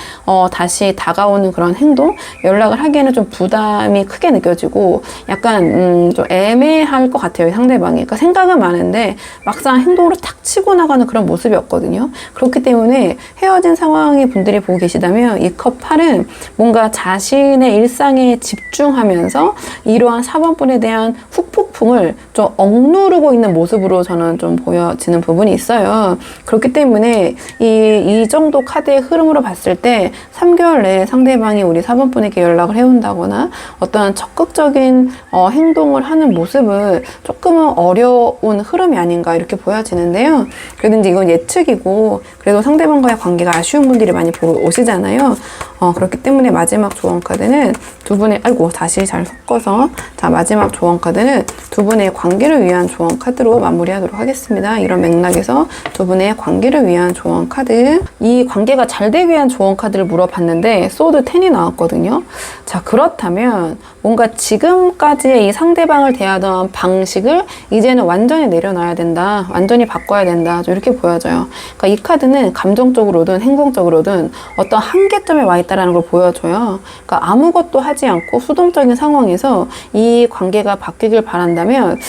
다시 다가오는 그런 행동, 연락을 하기에는 좀 부담이 크게 느껴지고 약간 좀 애매할 것 같아요. 상대방이. 그러니까 생각은 많은데 막상 행동으로 탁 치고 나가는 그런 모습이었거든요. 그렇기 때문에 헤어진 상황의 분들이 보고 계시다면 이 컵 8은 뭔가 자신의 일상에 집중하면서 이러한 4번 분에 대한 훅폭풍을 좀 억누르고 있는 모습으로 저는 좀 보여지는 부분이 있어요. 그렇기 때문에 이 정도 카드의 흐름으로 봤을 때 3개월 내에 상대방이 우리 4번 분에게 연락을 해온다거나 어떤 적극적인 행동을 하는 모습은 조금은 어려운 흐름이 아닌가 이렇게 보여지는데요. 그래도 이제 이건 예측이고 그래도 상대방과의 관계가 아쉬운 분들이 많이 보러 오시잖아요. 그렇기 때문에 마지막 조언 카드는 두 분의 다시 잘 섞어서 자 마지막 조언 카드는 두 분의 관계를 위한 조언 카드로 마무리하도록 하겠습니다. 이런 맥락에서 두 분의 관계를 위한 조언 카드, 이 관계가 잘 되기 위한 조언 카드를 물어봤는데 소드 10이 나왔거든요. 자 그렇다면 뭔가 지금까지의 이 상대방을 대하던 방식을 이제는 완전히 내려놔야 된다, 완전히 바꿔야 된다, 좀 이렇게 보여져요. 그러니까 이 카드는 감정적으로든 행동적으로든 어떤 한계점에 와 있다 있다라는 걸 보여줘요. 그러니까 아무것도 하지 않고 수동적인 상황에서 이 관계가 바뀌길 바란다면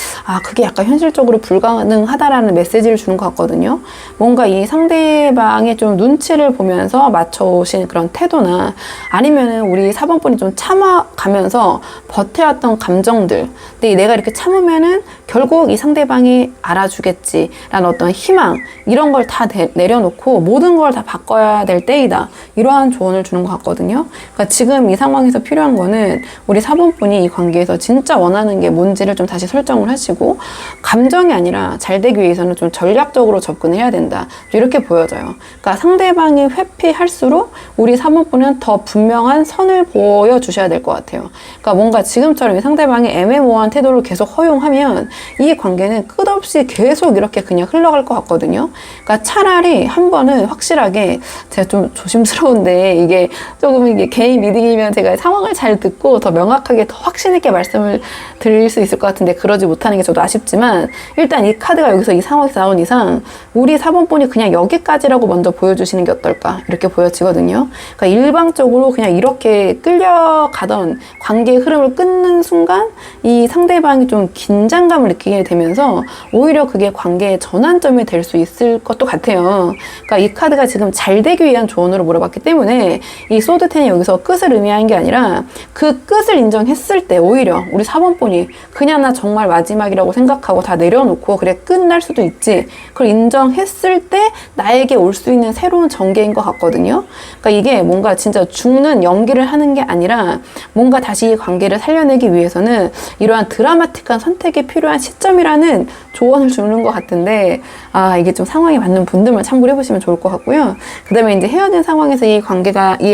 그게 약간 현실적으로 불가능하다라는 메시지를 주는 것 같거든요. 뭔가 이 상대방의 좀 눈치를 보면서 맞춰오신 그런 태도나 아니면은 우리 4번분이 좀 참아가면서 버텨왔던 감정들, 근데 내가 이렇게 참으면은 결국 이 상대방이 알아주겠지라는 어떤 희망, 이런 걸 다 내려놓고 모든 걸 다 바꿔야 될 때이다, 이러한 조언을 주는 것 같거든요. 그러니까 지금 이 상황에서 필요한 거는 우리 4번분이 이 관계에서 진짜 원하는 게 뭔지를 좀 다시 설정을 하시고, 감정이 아니라 잘 되기 위해서는 좀 전략적으로 접근을 해야 된다, 이렇게 보여져요. 그러니까 상대방이 회피할수록 우리 3번분은 더 분명한 선을 보여주셔야 될 것 같아요. 그러니까 뭔가 지금처럼 이 상대방이 애매모호한 태도를 계속 허용하면 이 관계는 끝없이 계속 이렇게 그냥 흘러갈 것 같거든요. 그러니까 차라리 한 번은 확실하게, 제가 좀 조심스러운데 이게 조금 이게 개인 리딩이면 제가 상황을 잘 듣고 더 명확하게 더 확신 있게 말씀을 드릴 수 있을 것 같은데 그러지 못하는 게 저도 아쉽지만, 일단 이 카드가 여기서 이 상황에서 나온 이상 우리 4번분이 그냥 여기까지라고 먼저 보여주시는 게 어떨까, 이렇게 보여지거든요. 그러니까 일방적으로 그냥 이렇게 끌려가던 관계의 흐름을 끊는 순간 이 상대방이 좀 긴장감을 느끼게 되면서 오히려 그게 관계의 전환점이 될 수 있을 것도 같아요. 그러니까 이 카드가 지금 잘 되기 위한 조언으로 물어봤기 때문에 이 소드10이 여기서 끝을 의미하는 게 아니라 그 끝을 인정했을 때 오히려 우리 4번분이 그냥 나 정말 마지막이라고 생각하고 다 내려놓고 그래 끝날 수도 있지, 그걸 인정했을 때 나에게 올 수 있는 새로운 전개인 것 같거든요. 그러니까 이게 뭔가 진짜 죽는 연기를 하는 게 아니라 뭔가 다시 이 관계를 살려내기 위해서는 이러한 드라마틱한 선택이 필요한 시점이라는 조언을 주는 것 같은데, 이게 좀 상황에 맞는 분들만 참고를 해보시면 좋을 것 같고요. 그 다음에 이제 헤어진 상황에서 이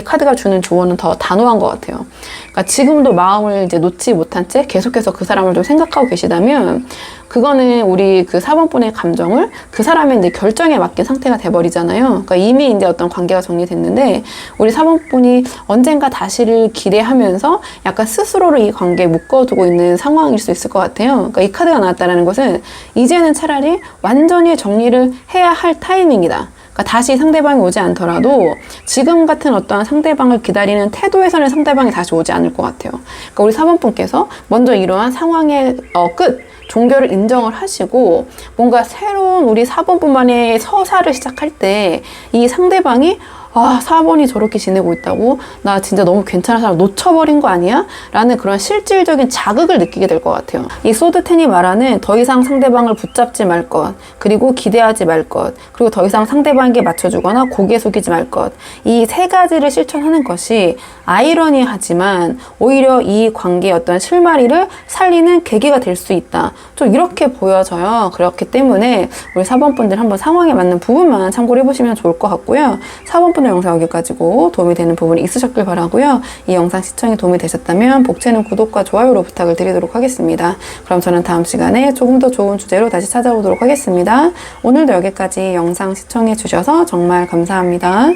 카드가 주는 조언은 더 단호한 것 같아요. 그러니까 지금도 마음을 이제 놓지 못한 채 계속해서 그 사람을 좀 생각하고 계시다면, 그거는 우리 그 4번분의 감정을 그 사람의 이제 결정에 맡긴 상태가 돼버리잖아요. 그러니까 이미 이제 어떤 관계가 정리됐는데 우리 4번분이 언젠가 다시를 기대하면서 약간 스스로를 이 관계에 묶어두고 있는 상황일 수 있을 것 같아요. 그러니까 이 카드가 나왔다는 것은 이제는 차라리 완전히 정리를 해야 할 타이밍이다. 그러니까 다시 상대방이 오지 않더라도 지금 같은 어떠한 상대방을 기다리는 태도에서는 상대방이 다시 오지 않을 것 같아요. 그러니까 우리 4번분께서 먼저 이러한 상황의 종결을 인정을 하시고 뭔가 새로운 우리 4번분만의 서사를 시작할 때 이 상대방이 4번이 저렇게 지내고 있다고? 나 진짜 너무 괜찮은 사람 놓쳐버린 거 아니야? 라는 그런 실질적인 자극을 느끼게 될 것 같아요. 이 소드10이 말하는 더 이상 상대방을 붙잡지 말 것, 그리고 기대하지 말 것, 그리고 더 이상 상대방에게 맞춰주거나 고개 숙이지 말 것, 이 세 가지를 실천하는 것이 아이러니하지만 오히려 이 관계의 어떤 실마리를 살리는 계기가 될 수 있다, 좀 이렇게 보여져요. 그렇기 때문에 우리 4번분들 한번 상황에 맞는 부분만 참고를 해보시면 좋을 것 같고요. 4번분 영상 여기까지고 도움이 되는 부분이 있으셨길 바라고요. 이 영상 시청에 도움이 되셨다면 복채는 구독과 좋아요로 부탁을 드리도록 하겠습니다. 그럼 저는 다음 시간에 조금 더 좋은 주제로 다시 찾아오도록 하겠습니다. 오늘도 여기까지 영상 시청해 주셔서 정말 감사합니다.